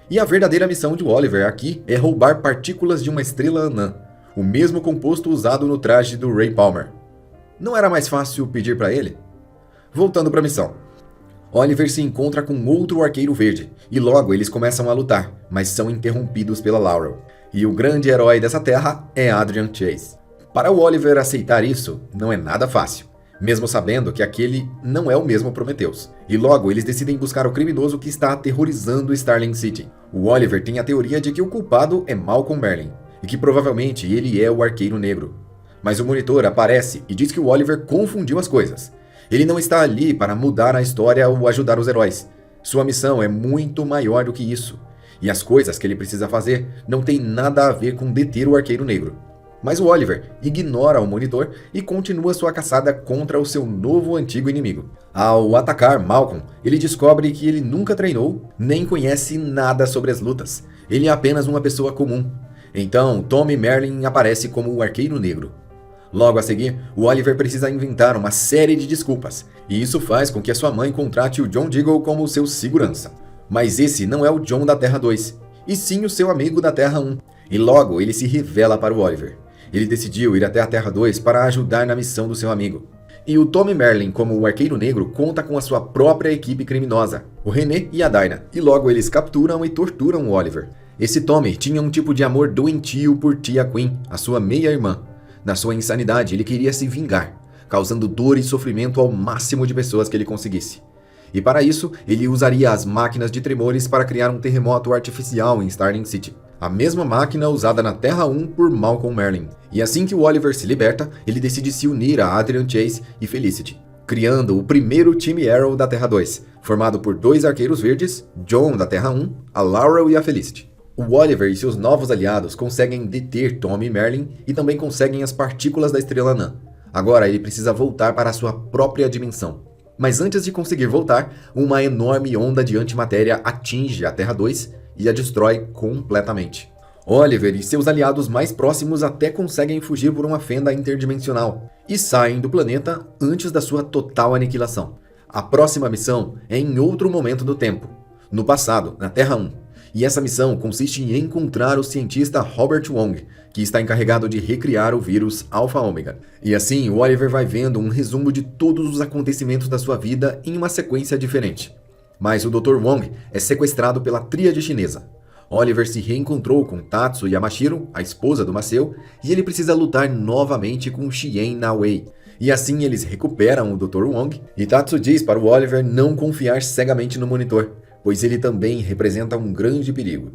E a verdadeira missão de Oliver aqui é roubar partículas de uma estrela anã, o mesmo composto usado no traje do Ray Palmer. Não era mais fácil pedir para ele? Voltando para a missão. Oliver se encontra com outro arqueiro verde, e logo eles começam a lutar, mas são interrompidos pela Laurel. E o grande herói dessa terra é Adrian Chase. Para o Oliver aceitar isso, não é nada fácil, mesmo sabendo que aquele não é o mesmo Prometheus. E logo eles decidem buscar o criminoso que está aterrorizando Starling City. O Oliver tem a teoria de que o culpado é Malcolm Merlyn, e que provavelmente ele é o Arqueiro Negro. Mas o Monitor aparece e diz que o Oliver confundiu as coisas. Ele não está ali para mudar a história ou ajudar os heróis. Sua missão é muito maior do que isso. E as coisas que ele precisa fazer não têm nada a ver com deter o Arqueiro Negro. Mas o Oliver ignora o Monitor e continua sua caçada contra o seu novo antigo inimigo. Ao atacar Malcolm, ele descobre que ele nunca treinou, nem conhece nada sobre as lutas. Ele é apenas uma pessoa comum. Então, Tommy Merlyn aparece como o Arqueiro Negro. Logo a seguir, o Oliver precisa inventar uma série de desculpas, e isso faz com que a sua mãe contrate o John Diggle como seu segurança. Mas esse não é o John da Terra 2, e sim o seu amigo da Terra 1. E logo ele se revela para o Oliver. Ele decidiu ir até a Terra 2 para ajudar na missão do seu amigo. E o Tommy Merlyn, como o Arqueiro Negro, conta com a sua própria equipe criminosa, o René e a Dinah, e logo eles capturam e torturam o Oliver. Esse Tommy tinha um tipo de amor doentio por Tia Queen, a sua meia-irmã. Na sua insanidade, ele queria se vingar, causando dor e sofrimento ao máximo de pessoas que ele conseguisse. E para isso, ele usaria as máquinas de tremores para criar um terremoto artificial em Starling City, a mesma máquina usada na Terra 1 por Malcolm Merlyn. E assim que o Oliver se liberta, ele decide se unir a Adrian Chase e Felicity, criando o primeiro time Arrow da Terra 2, formado por 2 arqueiros verdes, John da Terra 1, a Laurel e a Felicity. O Oliver e seus novos aliados conseguem deter Tommy Merlyn e também conseguem as partículas da Estrela Anã. Agora ele precisa voltar para a sua própria dimensão. Mas antes de conseguir voltar, uma enorme onda de antimatéria atinge a Terra 2 e a destrói completamente. Oliver e seus aliados mais próximos até conseguem fugir por uma fenda interdimensional e saem do planeta antes da sua total aniquilação. A próxima missão é em outro momento do tempo, no passado, na Terra 1. E essa missão consiste em encontrar o cientista Robert Wong, que está encarregado de recriar o vírus Alpha-Ômega. E assim, o Oliver vai vendo um resumo de todos os acontecimentos da sua vida em uma sequência diferente. Mas o Dr. Wong é sequestrado pela tríade chinesa. Oliver se reencontrou com Tatsu Yamashiro, a esposa do Maseo, e ele precisa lutar novamente com Xian Na-wei. E assim eles recuperam o Dr. Wong, e Tatsu diz para o Oliver não confiar cegamente no monitor, pois ele também representa um grande perigo.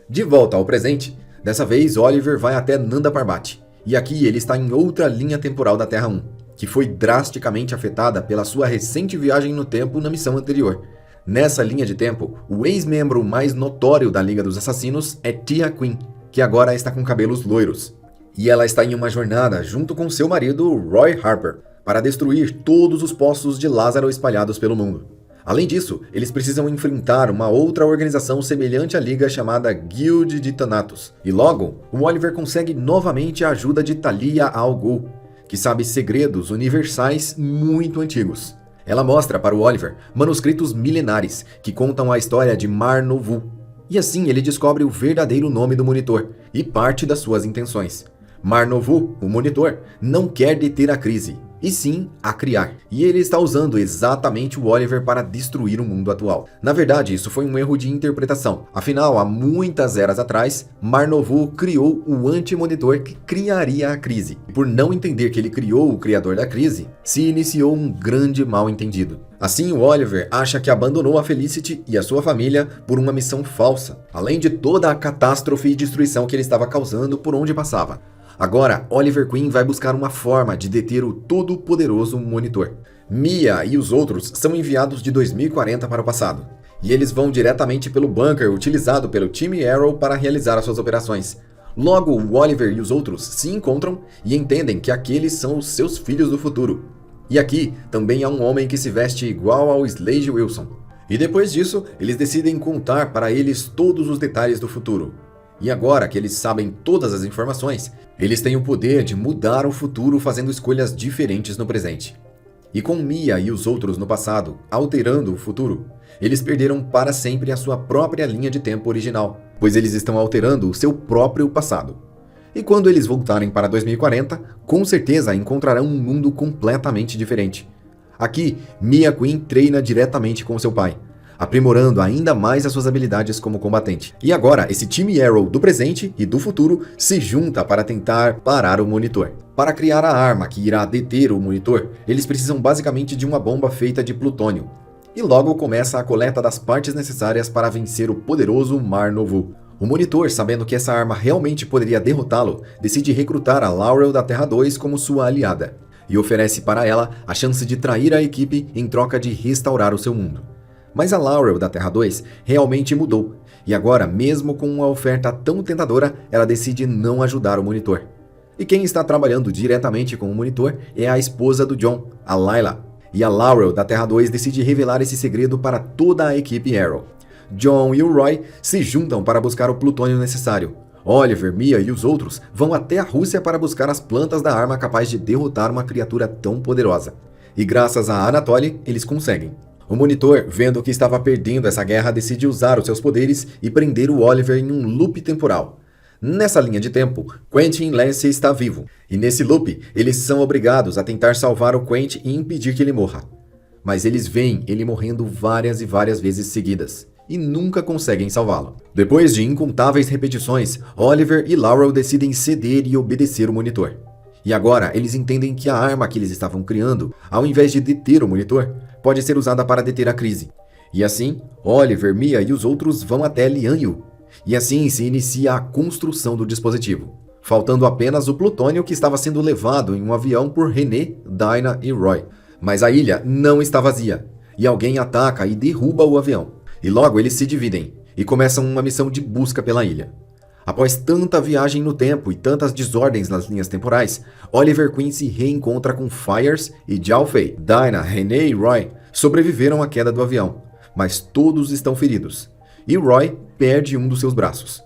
De volta ao presente, dessa vez Oliver vai até Nanda Parbat, e aqui ele está em outra linha temporal da Terra 1, que foi drasticamente afetada pela sua recente viagem no tempo na missão anterior. Nessa linha de tempo, o ex-membro mais notório da Liga dos Assassinos é Tia Queen, que agora está com cabelos loiros. E ela está em uma jornada junto com seu marido Roy Harper, para destruir todos os poços de Lázaro espalhados pelo mundo. Além disso, eles precisam enfrentar uma outra organização semelhante à Liga chamada Guild de Thanatos. E logo, o Oliver consegue novamente a ajuda de Talia al Ghul, que sabe segredos universais muito antigos. Ela mostra para o Oliver manuscritos milenares que contam a história de Mar Novu. E assim ele descobre o verdadeiro nome do monitor e parte das suas intenções. Mar Novu, o monitor, não quer deter a crise, e sim a criar. E ele está usando exatamente o Oliver para destruir o mundo atual. Na verdade, isso foi um erro de interpretação. Afinal, há muitas eras atrás, Mar Novu criou o anti-monitor que criaria a crise. E por não entender que ele criou o criador da crise, se iniciou um grande mal-entendido. Assim, o Oliver acha que abandonou a Felicity e a sua família por uma missão falsa, além de toda a catástrofe e destruição que ele estava causando por onde passava. Agora, Oliver Queen vai buscar uma forma de deter o todo-poderoso monitor. Mia e os outros são enviados de 2040 para o passado, e eles vão diretamente pelo bunker utilizado pelo time Arrow para realizar as suas operações. Logo, o Oliver e os outros se encontram e entendem que aqueles são os seus filhos do futuro. E aqui também há um homem que se veste igual ao Slade Wilson. E depois disso, eles decidem contar para eles todos os detalhes do futuro. E agora que eles sabem todas as informações, eles têm o poder de mudar o futuro fazendo escolhas diferentes no presente. E com Mia e os outros no passado, alterando o futuro, eles perderam para sempre a sua própria linha de tempo original, pois eles estão alterando o seu próprio passado. E quando eles voltarem para 2040, com certeza encontrarão um mundo completamente diferente. Aqui, Mia Queen treina diretamente com seu pai, aprimorando ainda mais as suas habilidades como combatente. E agora, esse time Arrow do presente e do futuro se junta para tentar parar o monitor. Para criar a arma que irá deter o monitor, eles precisam basicamente de uma bomba feita de plutônio. E logo começa a coleta das partes necessárias para vencer o poderoso Mar Novu. O monitor, sabendo que essa arma realmente poderia derrotá-lo, decide recrutar a Laurel da Terra 2 como sua aliada, e oferece para ela a chance de trair a equipe em troca de restaurar o seu mundo. Mas a Laurel da Terra 2 realmente mudou, e agora, mesmo com uma oferta tão tentadora, ela decide não ajudar o monitor. E quem está trabalhando diretamente com o monitor é a esposa do John, a Layla. E a Laurel da Terra 2 decide revelar esse segredo para toda a equipe Arrow. John e o Roy se juntam para buscar o plutônio necessário. Oliver, Mia e os outros vão até a Rússia para buscar as plantas da arma capaz de derrotar uma criatura tão poderosa. E graças a Anatoly, eles conseguem. O monitor, vendo que estava perdendo essa guerra, decide usar os seus poderes e prender o Oliver em um loop temporal. Nessa linha de tempo, Quentin Lance está vivo, e nesse loop, eles são obrigados a tentar salvar o Quentin e impedir que ele morra. Mas eles veem ele morrendo várias e várias vezes seguidas, e nunca conseguem salvá-lo. Depois de incontáveis repetições, Oliver e Laurel decidem ceder e obedecer o monitor. E agora, eles entendem que a arma que eles estavam criando, ao invés de deter o monitor, pode ser usada para deter a crise. E assim, Oliver, Mia e os outros vão até Lianyu. E assim se inicia a construção do dispositivo, faltando apenas o plutônio que estava sendo levado em um avião por René, Dinah e Roy. Mas a ilha não está vazia, e alguém ataca e derruba o avião. E logo eles se dividem, e começam uma missão de busca pela ilha. Após tanta viagem no tempo e tantas desordens nas linhas temporais, Oliver Queen se reencontra com Fiers e Jiao Fei. Dinah, René e Roy sobreviveram à queda do avião, mas todos estão feridos, e Roy perde um dos seus braços.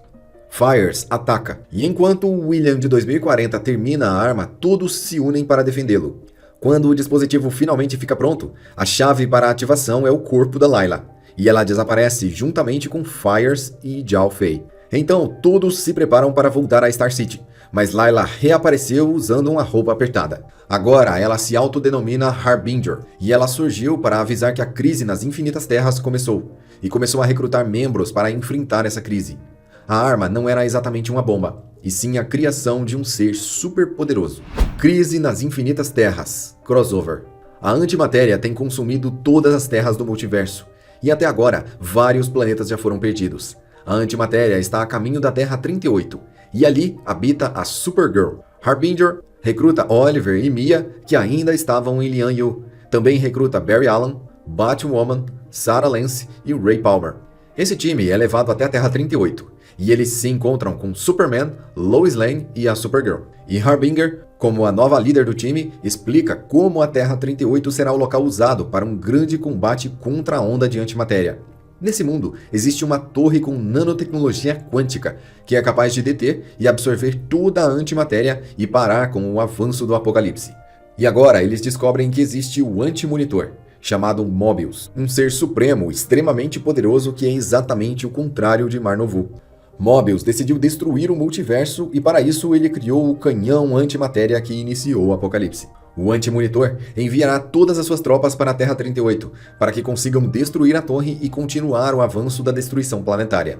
Fires ataca, e enquanto o William de 2040 termina a arma, todos se unem para defendê-lo. Quando o dispositivo finalmente fica pronto, a chave para a ativação é o corpo da Layla, e ela desaparece juntamente com Fires e Zhao Fei. Então todos se preparam para voltar a Star City, mas Layla reapareceu usando uma roupa apertada. Agora ela se autodenomina Harbinger, e ela surgiu para avisar que a crise nas Infinitas Terras começou, e começou a recrutar membros para enfrentar essa crise. A arma não era exatamente uma bomba, e sim a criação de um ser superpoderoso. Crise nas Infinitas Terras. Crossover. A antimatéria tem consumido todas as terras do multiverso, e até agora vários planetas já foram perdidos. A antimatéria está a caminho da Terra 38, e ali habita a Supergirl. Harbinger recruta Oliver e Mia, que ainda estavam em Lian-Yu. Também recruta Barry Allen, Batwoman, Sarah Lance e Ray Palmer. Esse time é levado até a Terra 38, e eles se encontram com Superman, Lois Lane e a Supergirl. E Harbinger, como a nova líder do time, explica como a Terra 38 será o local usado para um grande combate contra a onda de antimatéria. Nesse mundo, existe uma torre com nanotecnologia quântica, que é capaz de deter e absorver toda a antimatéria e parar com o avanço do apocalipse. E agora eles descobrem que existe o Anti-Monitor, chamado Mobius, um ser supremo extremamente poderoso que é exatamente o contrário de Mar-Novu. Mobius decidiu destruir o multiverso e para isso ele criou o canhão antimatéria que iniciou o apocalipse. O Anti-Monitor enviará todas as suas tropas para a Terra 38, para que consigam destruir a torre e continuar o avanço da destruição planetária.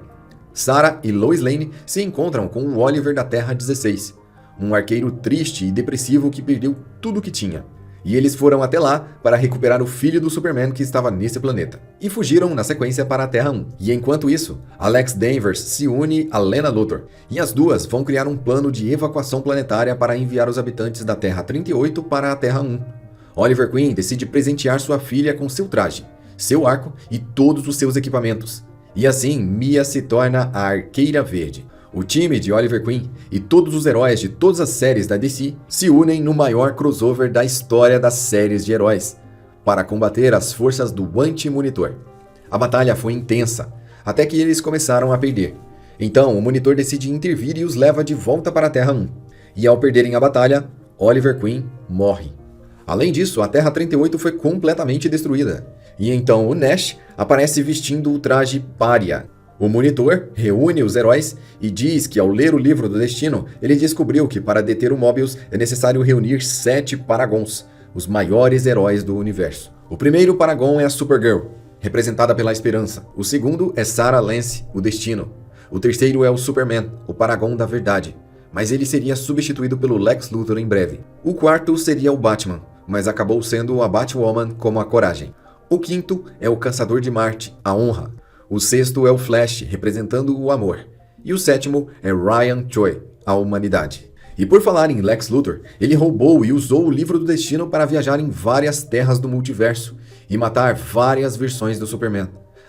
Sarah e Lois Lane se encontram com o Oliver da Terra 16, um arqueiro triste e depressivo que perdeu tudo o que tinha. E eles foram até lá para recuperar o filho do Superman que estava nesse planeta. E fugiram na sequência para a Terra 1. E enquanto isso, Alex Danvers se une a Lena Luthor. E as duas vão criar um plano de evacuação planetária para enviar os habitantes da Terra 38 para a Terra 1. Oliver Queen decide presentear sua filha com seu traje, seu arco e todos os seus equipamentos. E assim, Mia se torna a Arqueira Verde. O time de Oliver Queen e todos os heróis de todas as séries da DC se unem no maior crossover da história das séries de heróis, para combater as forças do Anti-Monitor. A batalha foi intensa, até que eles começaram a perder. Então o Monitor decide intervir e os leva de volta para a Terra 1. E ao perderem a batalha, Oliver Queen morre. Além disso, a Terra 38 foi completamente destruída. E então o Nash aparece vestindo o traje Pária. O Monitor reúne os heróis e diz que ao ler o livro do destino, ele descobriu que para deter o Mobius é necessário reunir 7 Paragons, os maiores heróis do universo. O primeiro Paragon é a Supergirl, representada pela esperança. O segundo é Sarah Lance, o destino. O terceiro é o Superman, o Paragon da verdade, mas ele seria substituído pelo Lex Luthor em breve. O quarto seria o Batman, mas acabou sendo a Batwoman como a coragem. O quinto é o Caçador de Marte, a honra. O sexto é o Flash, representando o amor. E o sétimo é Ryan Choi, a humanidade. E por falar em Lex Luthor, ele roubou e usou o livro do destino para viajar em várias terras do multiverso e matar várias versões do Superman.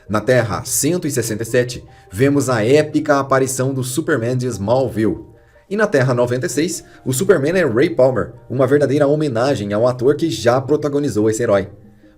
Na Terra 167, vemos a épica aparição do Superman de Smallville. E na Terra 96, o Superman é Ray Palmer, uma verdadeira homenagem ao ator que já protagonizou esse herói.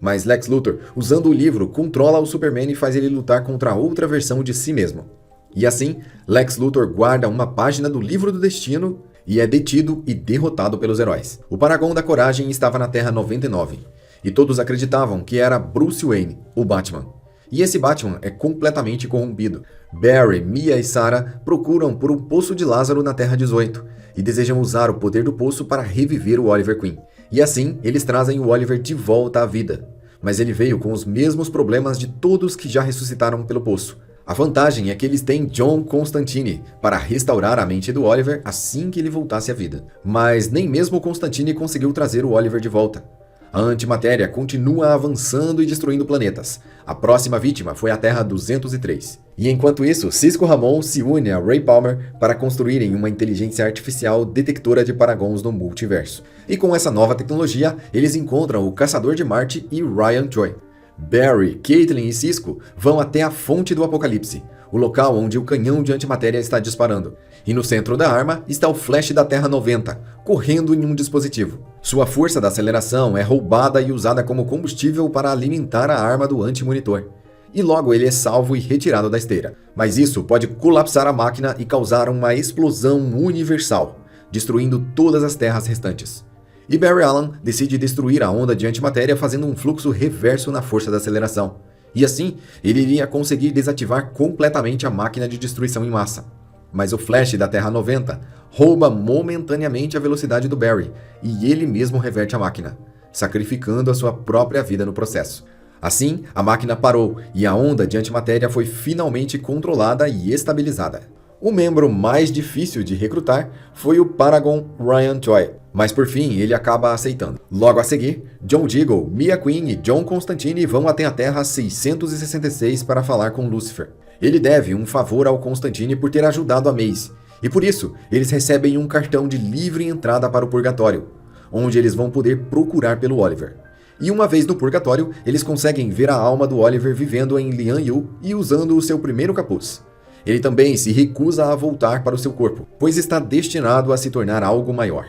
Mas Lex Luthor, usando o livro, controla o Superman e faz ele lutar contra outra versão de si mesmo. E assim, Lex Luthor guarda uma página do livro do destino e é detido e derrotado pelos heróis. O Paragon da Coragem estava na Terra 99, e todos acreditavam que era Bruce Wayne, o Batman. E esse Batman é completamente corrompido. Barry, Mia e Sarah procuram por um poço de Lázaro na Terra 18 e desejam usar o poder do poço para reviver o Oliver Queen. E assim, eles trazem o Oliver de volta à vida. Mas ele veio com os mesmos problemas de todos que já ressuscitaram pelo poço. A vantagem é que eles têm John Constantine para restaurar a mente do Oliver assim que ele voltasse à vida. Mas nem mesmo Constantine conseguiu trazer o Oliver de volta. A antimatéria continua avançando e destruindo planetas. A próxima vítima foi a Terra 203. E enquanto isso, Cisco Ramon se une a Ray Palmer para construírem uma inteligência artificial detectora de paragons no multiverso. E com essa nova tecnologia, eles encontram o Caçador de Marte e Ryan Choi. Barry, Caitlin e Cisco vão até a fonte do apocalipse, o local onde o canhão de antimatéria está disparando. E no centro da arma está o Flash da Terra 90, correndo em um dispositivo. Sua força da aceleração é roubada e usada como combustível para alimentar a arma do Anti-Monitor. e logo ele é salvo e retirado da esteira. Mas isso pode colapsar a máquina e causar uma explosão universal, destruindo todas as terras restantes. E Barry Allen decide destruir a onda de antimatéria fazendo um fluxo reverso na força da aceleração. E assim, ele iria conseguir desativar completamente a máquina de destruição em massa. Mas o Flash da Terra 90 rouba momentaneamente a velocidade do Barry, e ele mesmo reverte a máquina, sacrificando a sua própria vida no processo. Assim, a máquina parou e a onda de antimatéria foi finalmente controlada e estabilizada. O membro mais difícil de recrutar foi o Paragon Ryan Choi, mas por fim ele acaba aceitando. Logo a seguir, John Diggle, Mia Queen e John Constantine vão até a Terra 666 para falar com Lucifer. Ele deve um favor ao Constantine por ter ajudado a Maze, e por isso eles recebem um cartão de livre entrada para o Purgatório, onde eles vão poder procurar pelo Oliver. E uma vez no Purgatório, eles conseguem ver a alma do Oliver vivendo em Lian Yu e usando o seu primeiro capuz. Ele também se recusa a voltar para o seu corpo, pois está destinado a se tornar algo maior.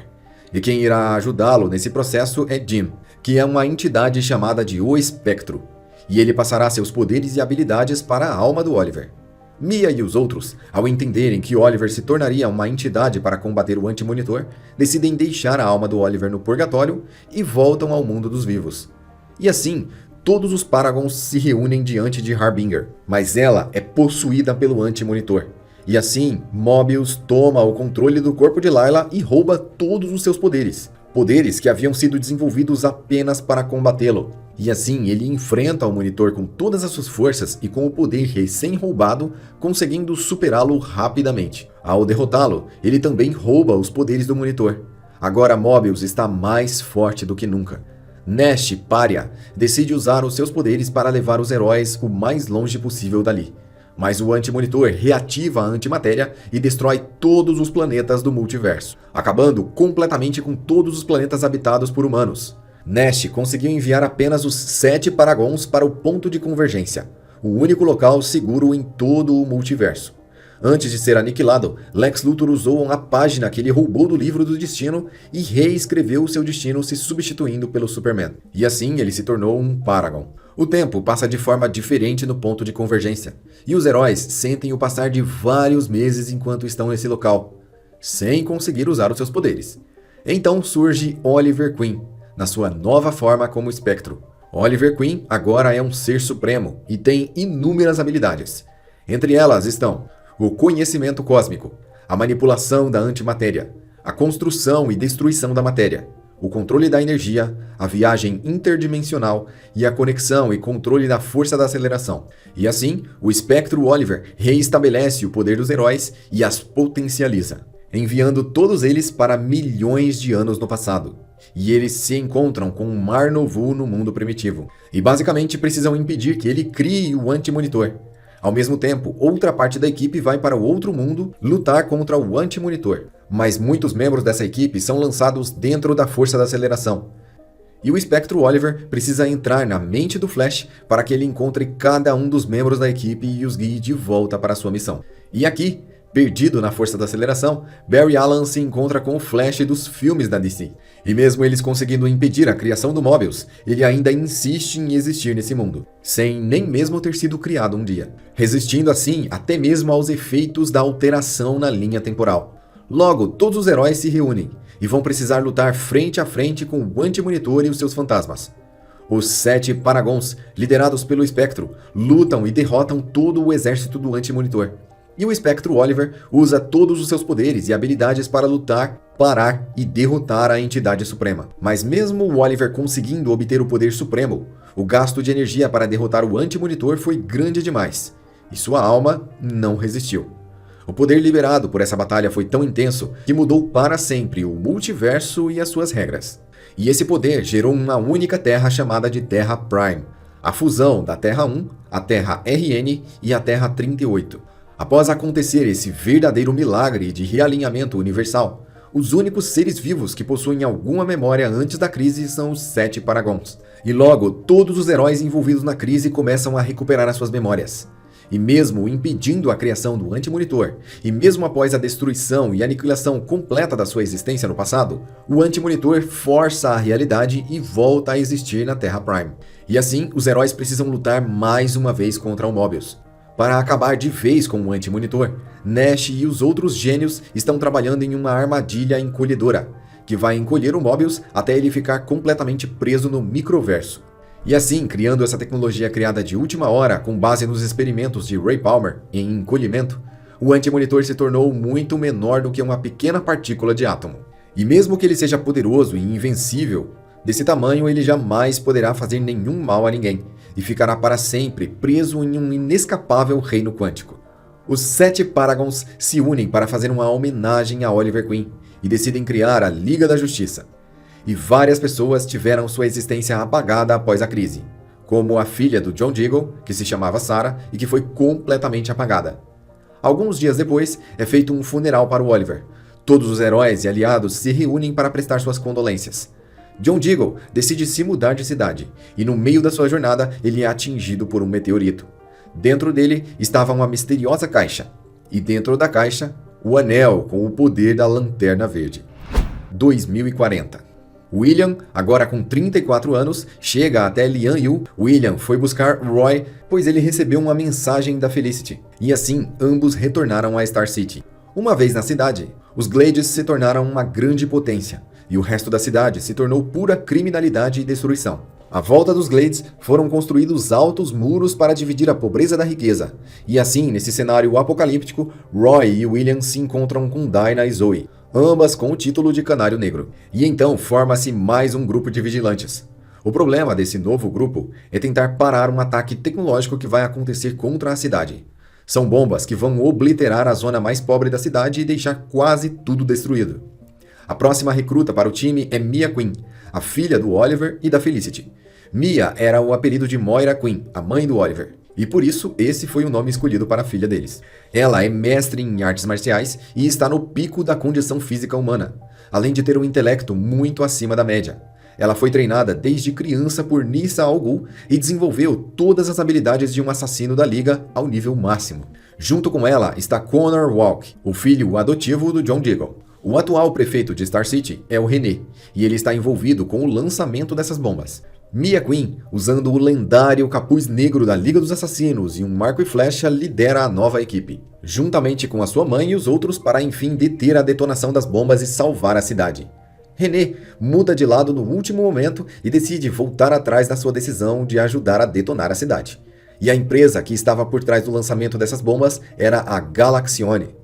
E quem irá ajudá-lo nesse processo é Jim, que é uma entidade chamada de O Espectro, e ele passará seus poderes e habilidades para a alma do Oliver. Mia e os outros, ao entenderem que Oliver se tornaria uma entidade para combater o Anti-Monitor, decidem deixar a alma do Oliver no Purgatório e voltam ao mundo dos vivos. E assim, todos os Paragons se reúnem diante de Harbinger, mas ela é possuída pelo Anti-Monitor. E assim, Mobius toma o controle do corpo de Layla e rouba todos os seus poderes. Poderes que haviam sido desenvolvidos apenas para combatê-lo. E assim, ele enfrenta o Monitor com todas as suas forças e com o poder recém-roubado, conseguindo superá-lo rapidamente. Ao derrotá-lo, ele também rouba os poderes do Monitor. Agora Mobius está mais forte do que nunca. Nash, Pária, decide usar os seus poderes para levar os heróis o mais longe possível dali. Mas o Anti-Monitor reativa a antimatéria e destrói todos os planetas do multiverso, acabando completamente com todos os planetas habitados por humanos. Nash conseguiu enviar apenas os 7 Paragons para o ponto de convergência, o único local seguro em todo o multiverso. Antes de ser aniquilado, Lex Luthor usou uma página que ele roubou do livro do destino e reescreveu o seu destino se substituindo pelo Superman. E assim ele se tornou um Paragon. O tempo passa de forma diferente no ponto de convergência, e os heróis sentem o passar de vários meses enquanto estão nesse local, sem conseguir usar os seus poderes. Então surge Oliver Queen, na sua nova forma como espectro. Oliver Queen agora é um ser supremo e tem inúmeras habilidades. Entre elas estão o conhecimento cósmico, a manipulação da antimatéria, a construção e destruição da matéria, o controle da energia, a viagem interdimensional e a conexão e controle da força da aceleração. E assim, o espectro Oliver reestabelece o poder dos heróis e as potencializa, enviando todos eles para milhões de anos no passado. E eles se encontram com um Mar Novu no mundo primitivo, e basicamente precisam impedir que ele crie o Anti-Monitor. Ao mesmo tempo, outra parte da equipe vai para o outro mundo lutar contra o Anti-Monitor, mas muitos membros dessa equipe são lançados dentro da força da aceleração. E o Espectro Oliver precisa entrar na mente do Flash para que ele encontre cada um dos membros da equipe e os guie de volta para sua missão. E aqui, perdido na força da aceleração, Barry Allen se encontra com o Flash dos filmes da DC. E mesmo eles conseguindo impedir a criação do Mobius, ele ainda insiste em existir nesse mundo, sem nem mesmo ter sido criado um dia, resistindo assim até mesmo aos efeitos da alteração na linha temporal. Logo, todos os heróis se reúnem e vão precisar lutar frente a frente com o Anti-Monitor e os seus fantasmas. Os 7 Paragons, liderados pelo Espectro, lutam e derrotam todo o exército do Anti-Monitor. E o Espectro Oliver usa todos os seus poderes e habilidades para lutar, parar e derrotar a entidade suprema. Mas mesmo o Oliver conseguindo obter o poder supremo, o gasto de energia para derrotar o Anti-Monitor foi grande demais, e sua alma não resistiu. O poder liberado por essa batalha foi tão intenso que mudou para sempre o multiverso e as suas regras. E esse poder gerou uma única Terra chamada de Terra Prime, a fusão da Terra 1, a Terra RN e a Terra 38. Após acontecer esse verdadeiro milagre de realinhamento universal, os únicos seres vivos que possuem alguma memória antes da crise são os 7 Paragons. E logo, todos os heróis envolvidos na crise começam a recuperar as suas memórias. E mesmo impedindo a criação do Anti-Monitor, e mesmo após a destruição e aniquilação completa da sua existência no passado, o Anti-Monitor força a realidade e volta a existir na Terra Prime. E assim, os heróis precisam lutar mais uma vez contra o Mobius. Para acabar de vez com o Anti-Monitor, Nash e os outros gênios estão trabalhando em uma armadilha encolhedora, que vai encolher o Mobius até ele ficar completamente preso no microverso. E assim, criando essa tecnologia criada de última hora com base nos experimentos de Ray Palmer em encolhimento, o Anti-Monitor se tornou muito menor do que uma pequena partícula de átomo. E mesmo que ele seja poderoso e invencível, desse tamanho ele jamais poderá fazer nenhum mal a ninguém, e ficará para sempre preso em um inescapável reino quântico. Os 7 Paragons se unem para fazer uma homenagem a Oliver Queen, e decidem criar a Liga da Justiça. E várias pessoas tiveram sua existência apagada após a crise, como a filha do John Diggle, que se chamava Sarah e que foi completamente apagada. Alguns dias depois, é feito um funeral para o Oliver. Todos os heróis e aliados se reúnem para prestar suas condolências. John Diggle decide se mudar de cidade, e no meio da sua jornada ele é atingido por um meteorito. Dentro dele estava uma misteriosa caixa, e dentro da caixa, o anel com o poder da Lanterna Verde. 2040. William, agora com 34 anos, chega até Lian Yu. William foi buscar Roy, pois ele recebeu uma mensagem da Felicity, e assim ambos retornaram a Star City. Uma vez na cidade, os Glades se tornaram uma grande potência, e o resto da cidade se tornou pura criminalidade e destruição. À volta dos Glades foram construídos altos muros para dividir a pobreza da riqueza, e assim, nesse cenário apocalíptico, Roy e William se encontram com Dinah e Zoe, ambas com o título de Canário Negro. E então forma-se mais um grupo de vigilantes. O problema desse novo grupo é tentar parar um ataque tecnológico que vai acontecer contra a cidade. São bombas que vão obliterar a zona mais pobre da cidade e deixar quase tudo destruído. A próxima recruta para o time é Mia Queen, a filha do Oliver e da Felicity. Mia era o apelido de Moira Queen, a mãe do Oliver, e por isso esse foi o nome escolhido para a filha deles. Ela é mestre em artes marciais e está no pico da condição física humana, além de ter um intelecto muito acima da média. Ela foi treinada desde criança por Nyssa Al Ghul e desenvolveu todas as habilidades de um assassino da Liga ao nível máximo. Junto com ela está Connor Walk, o filho adotivo do John Diggle. O atual prefeito de Star City é o René, e ele está envolvido com o lançamento dessas bombas. Mia Queen, usando o lendário capuz negro da Liga dos Assassinos e um arco e flecha, lidera a nova equipe, juntamente com a sua mãe e os outros para enfim deter a detonação das bombas e salvar a cidade. René muda de lado no último momento e decide voltar atrás da sua decisão de ajudar a detonar a cidade. E a empresa que estava por trás do lançamento dessas bombas era a Galaxione.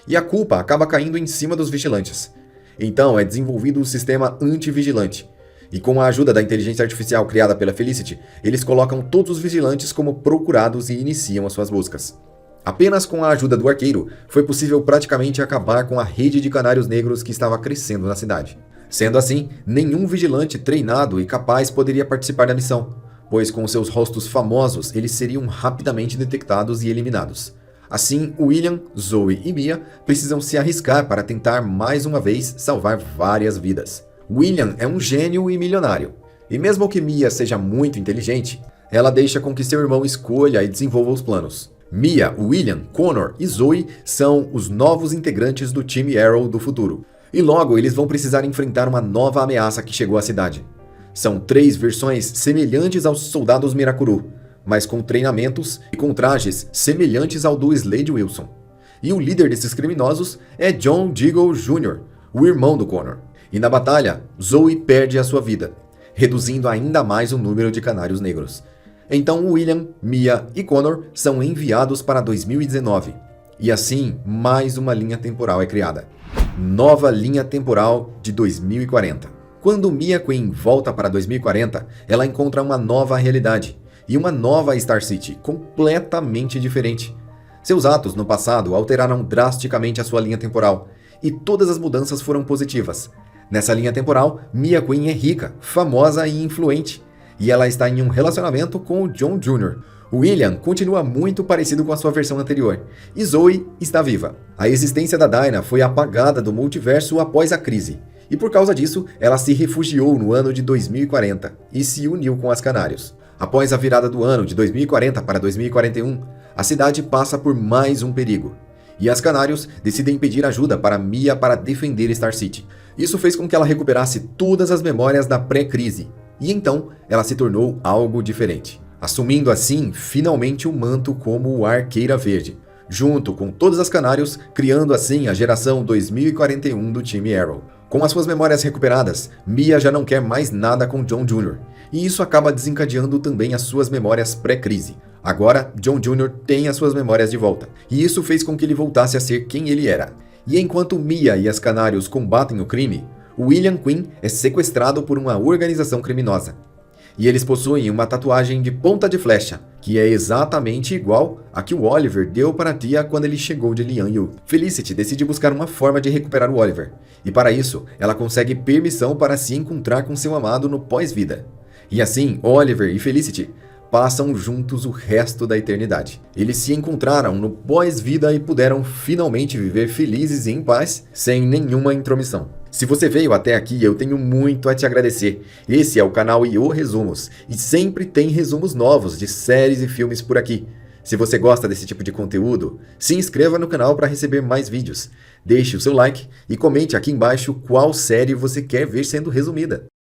E a culpa acaba caindo em cima dos vigilantes. Então é desenvolvido o sistema anti-vigilante. E com a ajuda da inteligência artificial criada pela Felicity, eles colocam todos os vigilantes como procurados e iniciam as suas buscas. Apenas com a ajuda do arqueiro, foi possível praticamente acabar com a rede de canários negros que estava crescendo na cidade. Sendo assim, nenhum vigilante treinado e capaz poderia participar da missão, pois com seus rostos famosos eles seriam rapidamente detectados e eliminados. Assim, William, Zoe e Mia precisam se arriscar para tentar mais uma vez salvar várias vidas. William é um gênio e milionário, e mesmo que Mia seja muito inteligente, ela deixa com que seu irmão escolha e desenvolva os planos. Mia, William, Connor e Zoe são os novos integrantes do time Arrow do futuro, e logo eles vão precisar enfrentar uma nova ameaça que chegou à cidade. São 3 versões semelhantes aos soldados Mirakuru, mas com treinamentos e com trajes semelhantes ao do Slade Wilson. E o líder desses criminosos é John Diggle Jr., o irmão do Connor. E na batalha, Zoe perde a sua vida, reduzindo ainda mais o número de canários negros. Então William, Mia e Connor são enviados para 2019. E assim, mais uma linha temporal é criada. Nova linha temporal de 2040. Quando Mia Queen volta para 2040, ela encontra uma nova realidade e uma nova Star City completamente diferente. Seus atos no passado alteraram drasticamente a sua linha temporal, e todas as mudanças foram positivas. Nessa linha temporal, Mia Queen é rica, famosa e influente, e ela está em um relacionamento com o John Jr. William continua muito parecido com a sua versão anterior, e Zoe está viva. A existência da Dinah foi apagada do multiverso após a crise, e por causa disso, ela se refugiou no ano de 2040 e se uniu com as Canários. Após a virada do ano de 2040 para 2041, a cidade passa por mais um perigo. E as Canários decidem pedir ajuda para Mia para defender Star City. Isso fez com que ela recuperasse todas as memórias da pré-crise. E então, ela se tornou algo diferente, assumindo assim, finalmente, o manto como o Arqueira Verde, junto com todas as Canários, criando assim a geração 2041 do time Arrow. Com as suas memórias recuperadas, Mia já não quer mais nada com John Jr., e isso acaba desencadeando também as suas memórias pré-crise. Agora, John Jr. tem as suas memórias de volta, e isso fez com que ele voltasse a ser quem ele era. E enquanto Mia e as Canários combatem o crime, William Quinn é sequestrado por uma organização criminosa. E eles possuem uma tatuagem de ponta de flecha, que é exatamente igual a que o Oliver deu para a tia quando ele chegou de Lian-Yu. Felicity decide buscar uma forma de recuperar o Oliver, e para isso, ela consegue permissão para se encontrar com seu amado no pós-vida. E assim, Oliver e Felicity passam juntos o resto da eternidade. Eles se encontraram no pós-vida e puderam finalmente viver felizes e em paz, sem nenhuma intromissão. Se você veio até aqui, eu tenho muito a te agradecer. Esse é o canal Io Resumos, e sempre tem resumos novos de séries e filmes por aqui. Se você gosta desse tipo de conteúdo, se inscreva no canal para receber mais vídeos. Deixe o seu like e comente aqui embaixo qual série você quer ver sendo resumida.